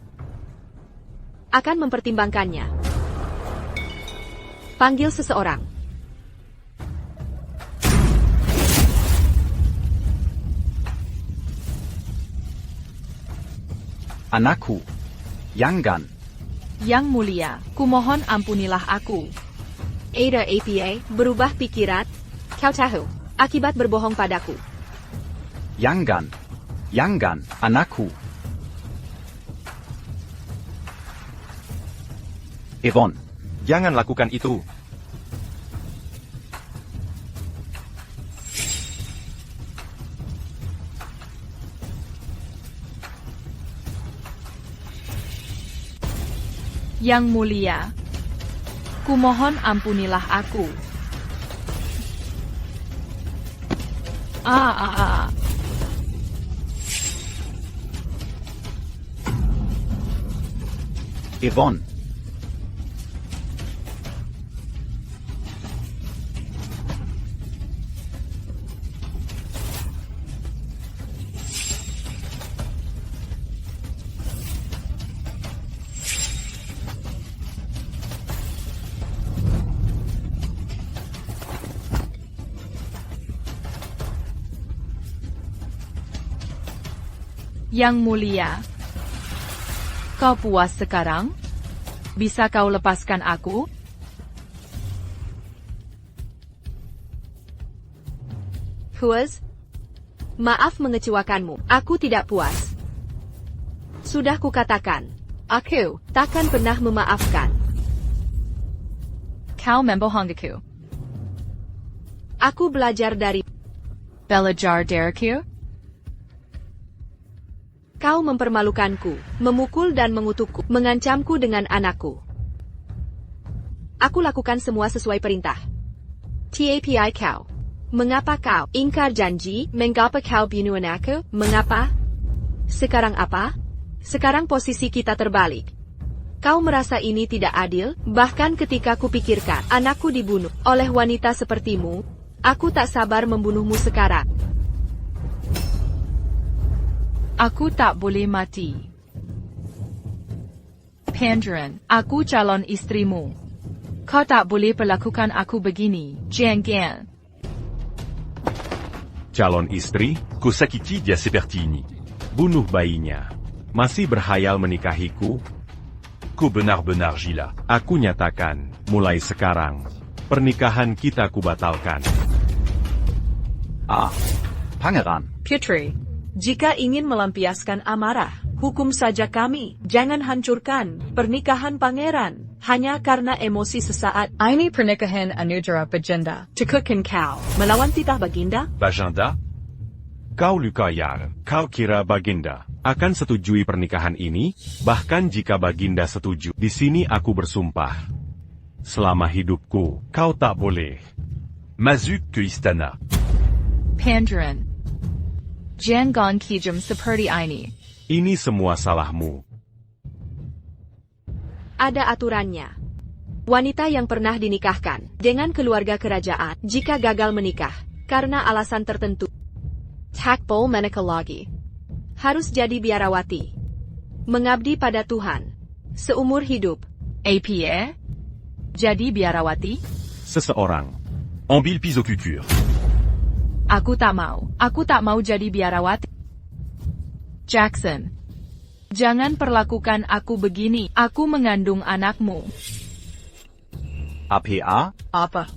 akan mempertimbangkannya. Panggil seseorang. Anakku. Jangan. Yang mulia, kumohon ampunilah aku. Ada APA, berubah pikiran. Kau tahu, akibat berbohong padaku. Jangan. Jangan, anakku. Yvonne. Jangan lakukan itu. Yang mulia, kumohon ampunilah aku. Yvonne. Yang mulia, kau puas sekarang? Bisa kau lepaskan aku? Puas? Maaf mengecewakanmu, aku tidak puas. Sudah kukatakan, aku takkan pernah memaafkan. Kau membohongiku. Aku belajar dari Belajar dariku? kau mempermalukanku, memukul dan mengutukku, mengancamku dengan anakku. Aku lakukan semua sesuai perintah. Tapi kau. Mengapa kau ingkar janji? Mengapa kau bunuh anakku? Mengapa? Sekarang apa? Sekarang posisi kita terbalik. Kau merasa ini tidak adil? Bahkan ketika kupikirkan anakku dibunuh oleh wanita sepertimu, aku tak sabar membunuhmu sekarang. Aku tak boleh mati. Pandren, aku calon istrimu. Kau tak boleh perlakukan aku begini, jangan. Calon istri, Kusakiti dia seperti ini. bunuh bayinya. Masih berhayal menikahiku? Kau benar-benar gila. Aku nyatakan, mulai sekarang, pernikahan kita kubatalkan. Pangeran. Putri, jika ingin melampiaskan amarah, hukum saja kami. Jangan hancurkan pernikahan pangeran hanya karena emosi sesaat. Ini pernikahan Anudra Baginda. Tekukan kau melawan titah Baginda? Baginda? Kau Lukayar, kau kira Baginda akan setujui pernikahan ini? Bahkan jika Baginda setuju, di sini aku bersumpah. Selama hidupku, kau tak boleh. Mazuk ke istana. Pandren, jangan kijam seperti ini. Ini semua salahmu. Ada aturannya. Wanita yang pernah dinikahkan dengan keluarga kerajaan, jika gagal menikah karena alasan tertentu, takbol menikah lagi. Harus jadi biarawati. Mengabdi pada Tuhan. Seumur hidup. APA? Jadi biarawati? Seseorang. Ambil pisokukur. Aku tak mau. Aku tak mau jadi biarawati. Jackson, jangan perlakukan aku begini. Aku mengandung anakmu. APA? Apa?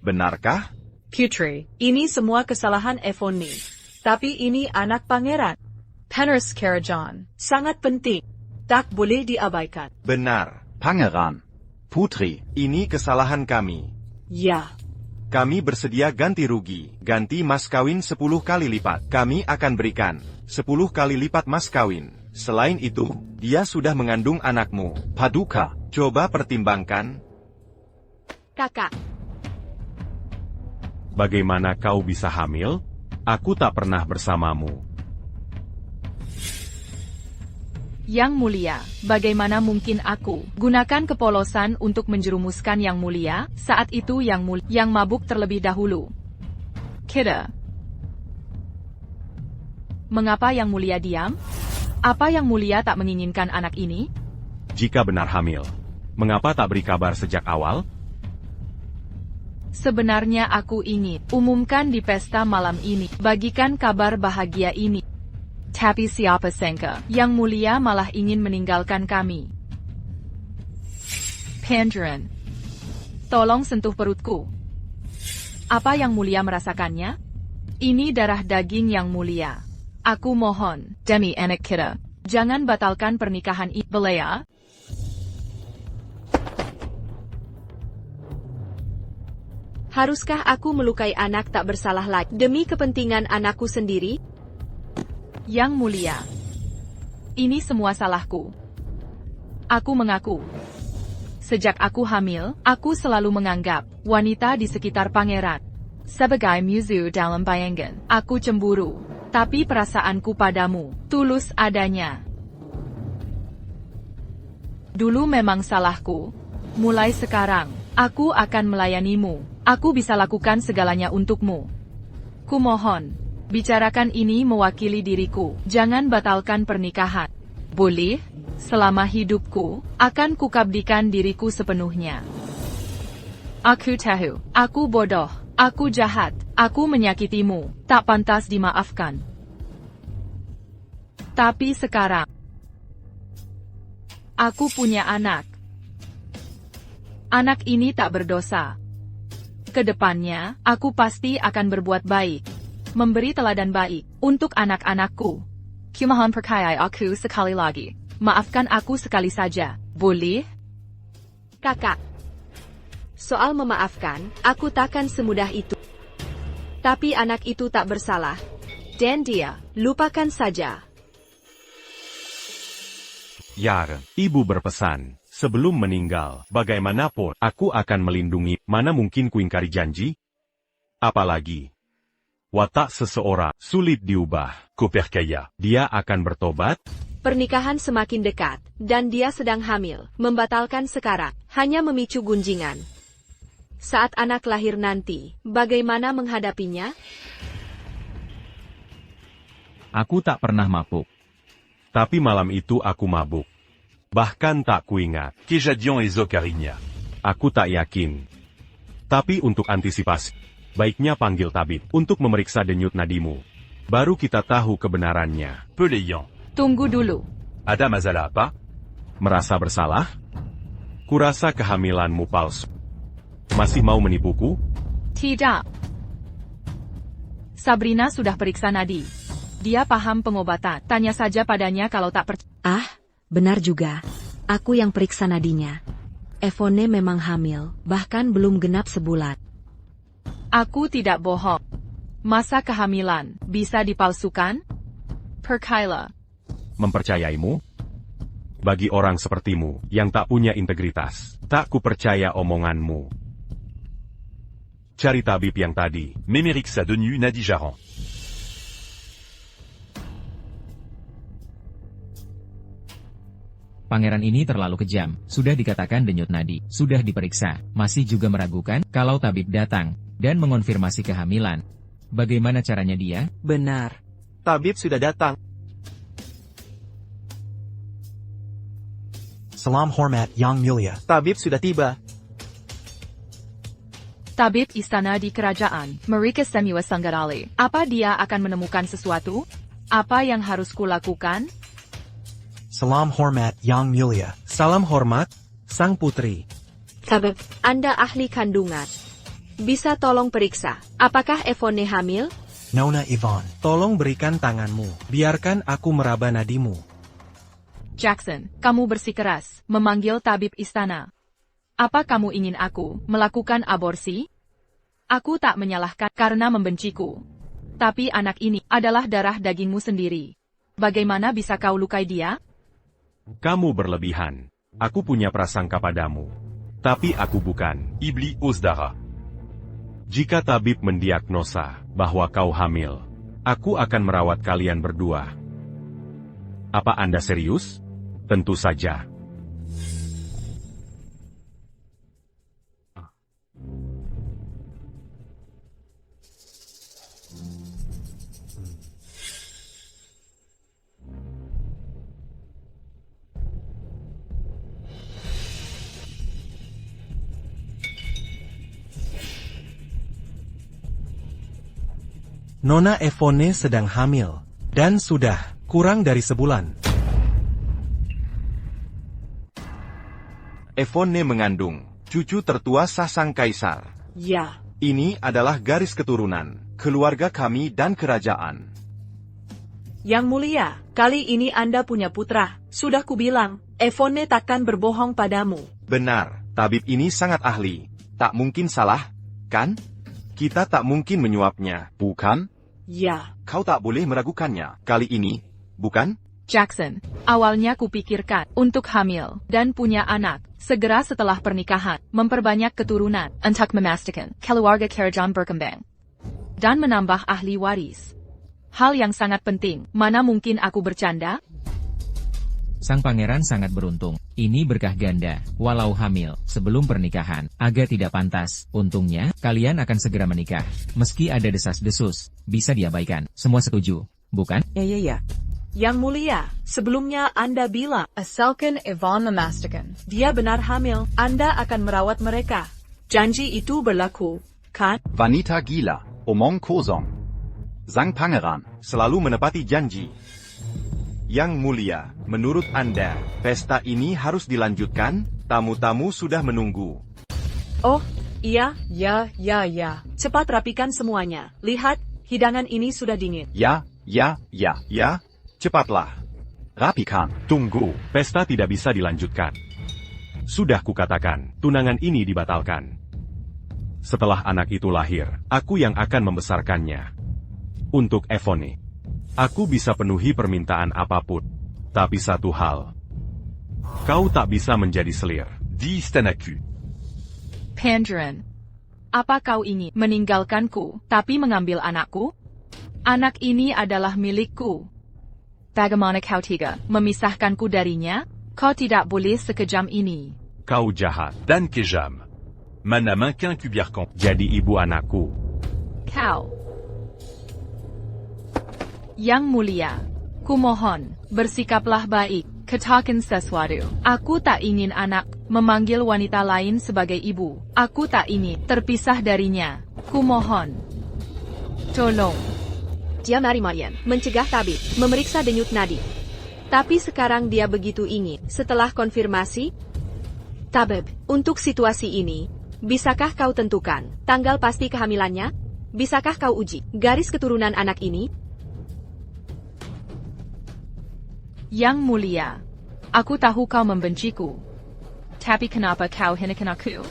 Benarkah? Putri, ini semua kesalahan Evoni. Tapi ini anak pangeran. Penrus Karajan, sangat penting. Tak boleh diabaikan. Benar, Pangeran. Putri, ini kesalahan kami. Ya. Kami bersedia ganti rugi, ganti mas kawin 10 kali lipat. Kami akan berikan 10 kali lipat mas kawin. Selain itu, dia sudah mengandung anakmu. Paduka, coba pertimbangkan. Kakak. Bagaimana kau bisa hamil? Aku tak pernah bersamamu. Yang mulia, bagaimana mungkin aku gunakan kepolosan untuk menjerumuskan yang mulia? Saat itu yang mabuk terlebih dahulu. Kira. Mengapa yang mulia diam? Apa yang mulia tak menginginkan anak ini? Jika benar hamil, mengapa tak beri kabar sejak awal? Sebenarnya aku ingin umumkan di pesta malam ini, bagikan kabar bahagia ini. Tapi siapa sangka, yang mulia malah ingin meninggalkan kami. Pandren, tolong sentuh perutku. Apa yang mulia merasakannya? Ini darah daging yang mulia. Aku mohon, demi anak kita, jangan batalkan pernikahan ini, Belea. Haruskah aku melukai anak tak bersalah lagi demi kepentingan anakku sendiri? Yang mulia, ini semua salahku. Aku mengaku. Sejak aku hamil, aku selalu menganggap wanita di sekitar pangeran sebagai musuh dalam bayangan. Aku cemburu, tapi perasaanku padamu tulus adanya. Dulu memang salahku. Mulai sekarang, aku akan melayanimu. Aku bisa lakukan segalanya untukmu. Kumohon, bicarakan ini mewakili diriku. Jangan batalkan pernikahan. Boleh? Selama hidupku, akan kukabdikan diriku sepenuhnya. Aku tahu, aku bodoh, aku jahat, Aku menyakitimu, tak pantas dimaafkan. Tapi sekarang, aku punya anak. Anak ini tak berdosa. Kedepannya, aku pasti akan berbuat baik. Memberi teladan baik untuk anak-anakku. Kumohon percayai aku sekali lagi. Maafkan aku sekali saja, boleh? Kakak. Soal memaafkan, aku takkan semudah itu. Tapi anak itu tak bersalah. Dan dia, lupakan saja. Yar, ibu berpesan, sebelum meninggal, bagaimanapun, aku akan melindungi, mana mungkin kuingkari janji? Apalagi, watak seseorang sulit diubah. Koperkaya. Dia akan bertobat? Pernikahan semakin dekat, dan dia sedang hamil, membatalkan sekarang, hanya memicu gunjingan. Saat anak lahir nanti, bagaimana menghadapinya? Aku tak pernah mabuk. Tapi malam itu aku mabuk. Bahkan tak kuingat. Kejadian esok harinya. Aku tak yakin. Tapi untuk antisipasi, baiknya panggil tabib untuk memeriksa denyut nadimu. Baru kita tahu kebenarannya. Pelayan. Tunggu dulu. Ada masalah apa? Merasa bersalah? Kurasa kehamilanmu palsu. Masih mau menipuku? Tidak. Sabrina sudah periksa nadi. Dia paham pengobatan. Tanya saja padanya kalau tak percaya. Ah, benar juga. Aku yang periksa nadinya. Evone memang hamil, bahkan belum genap sebulan. Aku tidak bohong. Masa kehamilan bisa dipalsukan? Perkayla. Mempercayaimu? Bagi orang sepertimu, yang tak punya integritas, tak kupercaya omonganmu. Cari tabib yang tadi. Memeriksa denyut nadi Jaran. Pangeran ini terlalu kejam, sudah dikatakan denyut nadi, sudah diperiksa, masih juga meragukan, kalau tabib datang, dan mengonfirmasi kehamilan. Bagaimana caranya dia? Benar. Tabib sudah datang. Salam hormat Yang Mulia. Tabib sudah tiba. Tabib istana di kerajaan, Marika Semua Sanggarali. Apa dia akan menemukan sesuatu? Apa yang harus kulakukan? Salam hormat Yang Mulia. Salam hormat, Sang Putri. Tabib, Anda ahli kandungan. Bisa tolong periksa, apakah Evone hamil? Nona Yvonne. Tolong berikan tanganmu. Biarkan aku meraba nadimu. Jackson, kamu bersikeras, memanggil tabib istana. Apa kamu ingin aku melakukan aborsi? Aku tak menyalahkan karena membenciku. Tapi anak ini adalah darah dagingmu sendiri. Bagaimana bisa kau lukai dia? Kamu berlebihan. Aku punya prasangka padamu. Tapi aku bukan. Ibli Osdara. Jika tabib mendiagnosa bahwa kau hamil, aku akan merawat kalian berdua. Apa Anda serius? Tentu saja. Nona Evone sedang hamil. Dan sudah kurang dari sebulan. Evone mengandung cucu tertua Sasang Kaisar. Ya. Ini adalah garis keturunan, keluarga kami dan kerajaan. Yang Mulia, kali ini Anda punya putra. Sudah kubilang, Evone takkan berbohong padamu. Benar, tabib ini sangat ahli. Tak mungkin salah, kan? Kita tak mungkin menyuapnya, bukan? Ya. Kau tak boleh meragukannya, kali ini, bukan? Jackson, awalnya kupikirkan untuk hamil dan punya anak segera setelah pernikahan, memperbanyak keturunan untuk memastikan keluarga kerajaan berkembang dan menambah ahli waris. Hal yang sangat penting, mana mungkin aku bercanda? Sang pangeran sangat beruntung. Ini berkah ganda, walau hamil, sebelum pernikahan, agak tidak pantas. Untungnya, kalian akan segera menikah. Meski ada desas-desus, bisa diabaikan. Semua setuju, bukan? Ya. Yang Mulia, sebelumnya Anda bilang, asalkan Yvonne memastikan dia benar hamil, Anda akan merawat mereka. Janji itu berlaku, kan? Wanita gila. Omong kosong. Sang Pangeran selalu menepati janji. Yang mulia, menurut Anda, pesta ini harus dilanjutkan? Tamu-tamu sudah menunggu. Oh, iya, ya. Cepat rapikan semuanya. Lihat, hidangan ini sudah dingin. Ya, cepatlah. Rapikan. Tunggu, pesta tidak bisa dilanjutkan. Sudah kukatakan, tunangan ini dibatalkan. Setelah anak itu lahir, aku yang akan membesarkannya. Untuk Evone, aku bisa penuhi permintaan apapun. Tapi satu hal, kau tak bisa menjadi selir. Dis Tanaku. Pandren, apa kau ingin meninggalkanku, tapi mengambil anakku? Anak ini adalah milikku. Bagaimana kau tega memisahkanku darinya? Kau tidak boleh sekejam ini. Kau jahat. Dan Kejam. Mana main Kubiarkan. Jadi ibu anakku. Kau. Yang mulia, kumohon, bersikaplah baik, katakan sesuatu. Aku tak ingin anak memanggil wanita lain sebagai ibu. Aku tak ingin terpisah darinya. Kumohon. Tolong. Dia mari-marian, mencegah tabib, memeriksa denyut nadi. Tapi sekarang dia begitu ingin. Setelah konfirmasi, tabib, untuk situasi ini, bisakah kau tentukan tanggal pasti kehamilannya? Bisakah kau uji garis keturunan anak ini? Yang mulia, aku tahu kau membenciku. Tapi kenapa kau hinakan aku?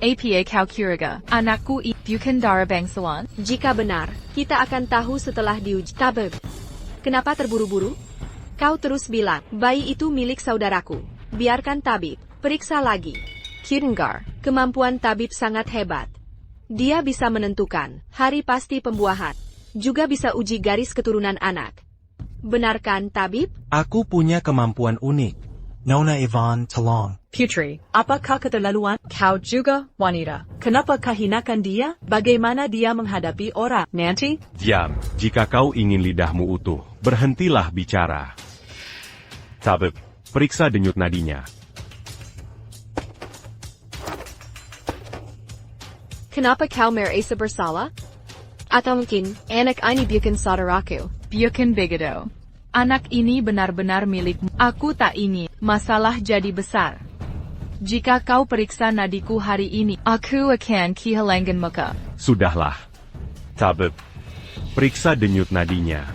Apa kau kira anakku bukan darah bangsawan? Jika benar, kita akan tahu setelah diuji. Tabib, kenapa terburu-buru? Kau terus bilang, bayi itu milik saudaraku. Biarkan tabib periksa lagi. Kirengar, kemampuan tabib sangat hebat. Dia bisa menentukan hari pasti pembuahan. Juga bisa uji garis keturunan anak. Benarkan tabib? Aku punya kemampuan unik. Nona Yvonne, tolong. Putri, apakah keterlaluan? Kau juga wanita. Kenapa kau hinakan dia? Bagaimana dia menghadapi orang? Nanti? Diam, jika kau ingin lidahmu utuh, berhentilah bicara. Tabib, periksa denyut nadinya. Kenapa kau merasa bersalah? Atau mungkin, anak ini bukan saudaraku. Bukan begitu. Anak ini benar-benar milikmu. Aku tak ingin masalah jadi besar. Jika kau periksa nadiku hari ini, aku akan kehilangan muka. Sudahlah. Tabib, periksa denyut nadinya.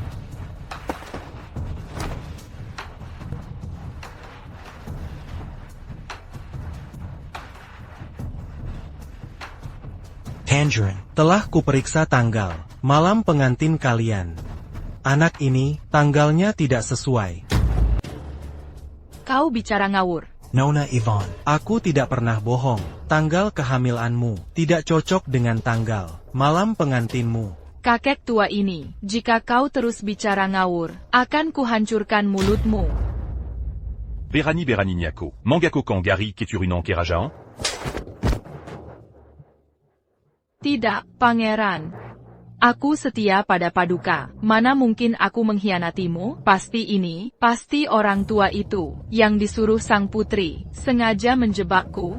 Tangerine. Telah kuperiksa tanggal, malam pengantin kalian. Anak ini, tanggalnya tidak sesuai. Kau bicara ngawur. Nona Yvonne. Aku tidak pernah bohong. Tanggal kehamilanmu tidak cocok dengan tanggal malam pengantinmu. Kakek tua ini, jika kau terus bicara ngawur, akan kuhancurkan mulutmu. Berani Nyako. Mangako Kangari Keturunan Kerajan. Tidak, pangeran. Aku setia pada Paduka. Mana mungkin aku mengkhianatimu? Pasti orang tua itu, yang disuruh sang putri, sengaja menjebakku.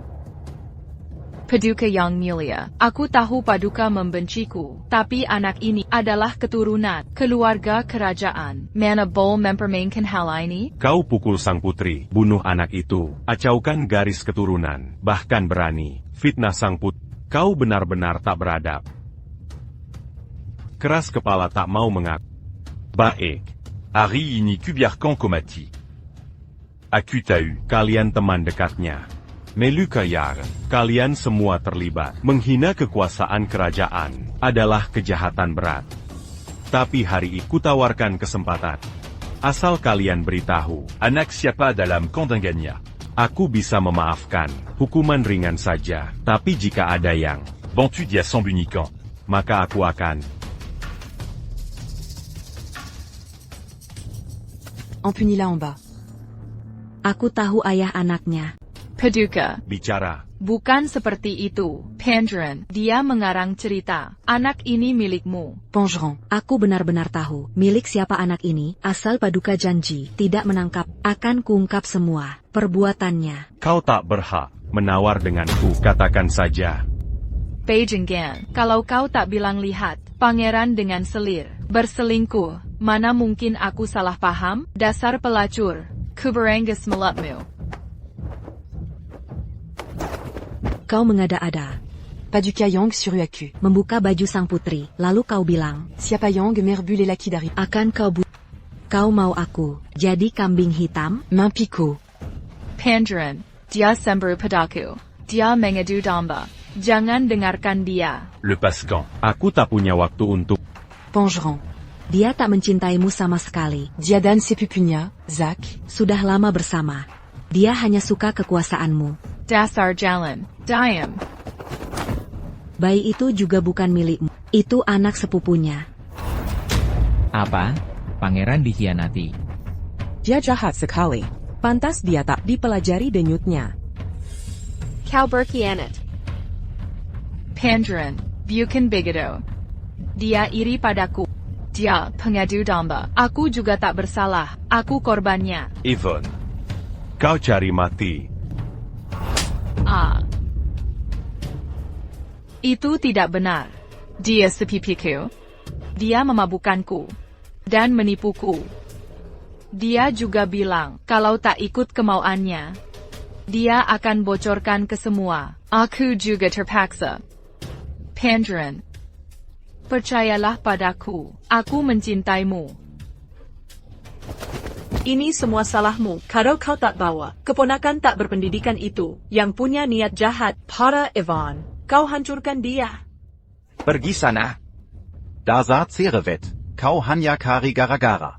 Paduka yang mulia, aku tahu Paduka membenciku, tapi anak ini adalah keturunan, keluarga kerajaan. Mana boleh mempermainkan hal ini? Kau pukul sang putri, bunuh anak itu, acaukan garis keturunan, bahkan berani fitnah sang putri. Kau benar-benar tak beradab. Keras kepala tak mau mengaku. Baik. Ari ini Kubiarkan Komati. Aku tahu. Kalian teman dekatnya. Melukayar, kalian semua terlibat. Menghina kekuasaan kerajaan adalah kejahatan berat. Tapi hari ini kutawarkan kesempatan. Asal kalian beritahu. Anak siapa dalam kandanganya? Aku bisa memaafkan, hukuman ringan saja. Tapi jika ada yang bantu dia sembunyikan, maka aku akan. Empunis-la en bas. Aku tahu ayah anaknya. Paduka. Bicara. Bukan seperti itu, Pandren. Dia mengarang cerita. Anak ini milikmu. Pongeron, aku benar-benar tahu milik siapa anak ini, asal Paduka janji tidak menangkap, akan kuungkap semua perbuatannya. Kau tak berhak menawar denganku, katakan saja. Bejenggan, kalau kau tak bilang lihat, pangeran dengan selir, berselingkuh, mana mungkin aku salah paham? Dasar pelacur, kuberenggas mulutmu. Kau mengada-ada. Padukayong suryaku. Membuka baju sang putri, lalu kau bilang, Siapayong merbule lakidari. akan kau mau aku jadi kambing hitam? Mampiku. Pangeran, dia semburu padaku. Dia mengadu domba. Jangan dengarkan dia. Le Pascan. Aku tak punya waktu untuk... Pangeran. Dia tak mencintaimu sama sekali. Diadan sepupunya, Zak. Sudah lama bersama. Dia hanya suka kekuasaanmu. Dasar jalan, diam. Bayi itu juga bukan milikmu. Itu anak sepupunya. Apa? Pangeran dikhianati. Dia jahat sekali. Pantas dia tak dipelajari denyutnya. Kau berkhianat. Pangeran, bukan begitu. Dia iri padaku. Dia pengadu domba. Aku juga tak bersalah. Aku korbannya. Yvonne. Kau cari mati. Itu tidak benar. Dia sepipiku. Dia memabukkanku. Dan menipuku. Dia juga bilang, kalau tak ikut kemauannya, dia akan bocorkan ke semua. Aku juga terpaksa. Pangeran, percayalah padaku. Aku mencintaimu. Ini semua salahmu, kalau kau tak bawa keponakan tak berpendidikan itu, yang punya niat jahat, pada Yvonne. Kau hancurkan dia. Pergi sana. Dasar Cerewet. Kau hanya kari gara-gara.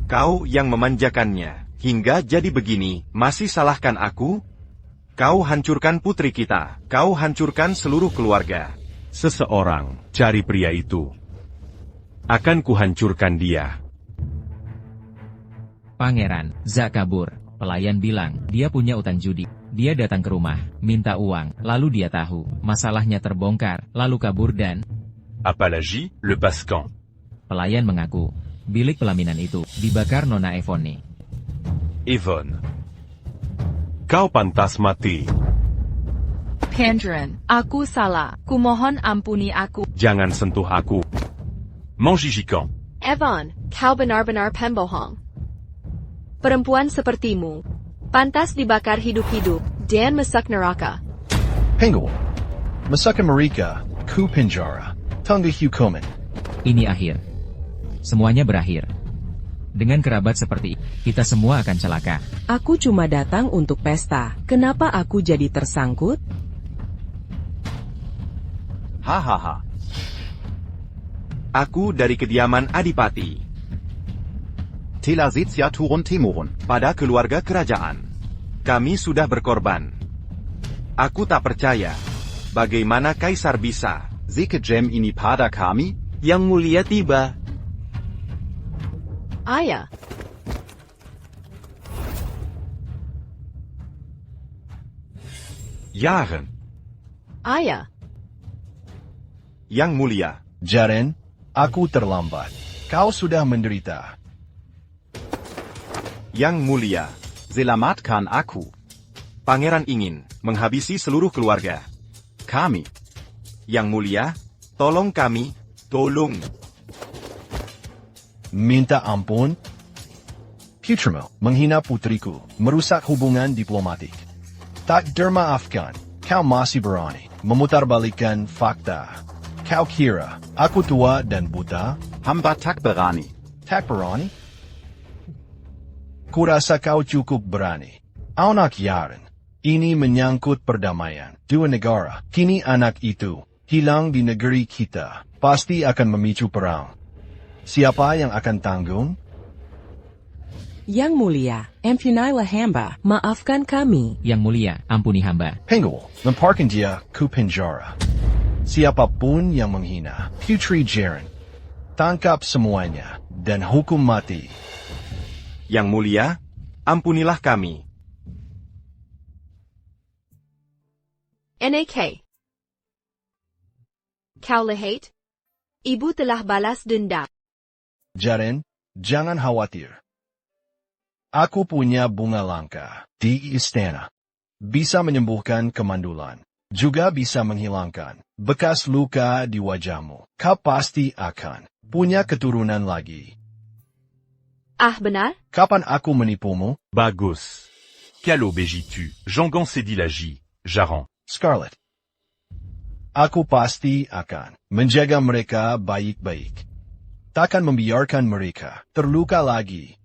Kau yang memanjakannya, hingga jadi begini, masih salahkan aku? Kau hancurkan putri kita, kau hancurkan seluruh keluarga. Seseorang, cari pria itu. Akan kuhancurkan dia. Pangeran, Zak kabur. Pelayan bilang, dia punya utang judi. Dia datang ke rumah, minta uang, lalu dia tahu, masalahnya terbongkar, lalu kabur dan... Apalagi, Le Pascan. Pelayan mengaku, bilik pelaminan itu dibakar Nona Yvonne. Yvonne. Kau pantas mati. Pangeran, aku salah. Kumohon ampuni aku. Jangan sentuh aku. Manjijikan. Yvonne, kau benar-benar pembohong. Perempuan sepertimu pantas dibakar hidup-hidup dan masak neraka. Penguin. Masaka mereka, ku penjara. Tunggu hukuman. Ini akhir. Semuanya berakhir. Dengan kerabat seperti ini, kita semua akan celaka. Aku cuma datang untuk pesta. Kenapa aku jadi tersangkut? Hahaha. Aku dari kediaman Adipati. Telazitsia turun temurun pada keluarga kerajaan. Kami sudah berkorban. Aku tak percaya. Bagaimana Kaisar bisa? Zikejem ini pada kami? Yang mulia tiba. Ayah. Jaren. Ayah. Yang mulia. Jaren, aku terlambat. Kau sudah menderita. Yang mulia. Selamatkan aku. Pangeran ingin menghabisi seluruh keluarga. Kami. Yang mulia, tolong kami, tolong. Minta ampun? Putrimo, menghina putriku, merusak hubungan diplomatik. Tak dermaafkan, kau masih berani memutarbalikkan fakta. Kau kira, aku tua dan buta? Hamba tak berani. Tak berani? Kurasa kau cukup berani. Anak Jaren, ini menyangkut perdamaian dua negara. Kini anak itu hilang di negeri kita, pasti akan memicu perang. Siapa yang akan tanggung? Yang mulia, ampunailah hamba, maafkan kami. Yang mulia, ampuni hamba. Penguin, lemparkan dia ke penjara. Siapapun yang menghina Putri Jaren, tangkap semuanya dan hukum mati. Yang mulia, ampunilah kami. NAK. Kau lihat? Ibu telah balas dendam. Jaren, jangan khawatir. Aku punya bunga langka di istana. Bisa menyembuhkan kemandulan. juga bisa menghilangkan bekas luka di wajahmu. Kau pasti akan punya keturunan lagi. Ah, benar? Kapan aku menipumu? Bagus. Calo begitu, Jangon Sedilagi, Jaran. Scarlet. Aku pasti akan menjaga mereka baik-baik. Takkan membiarkan mereka terluka lagi.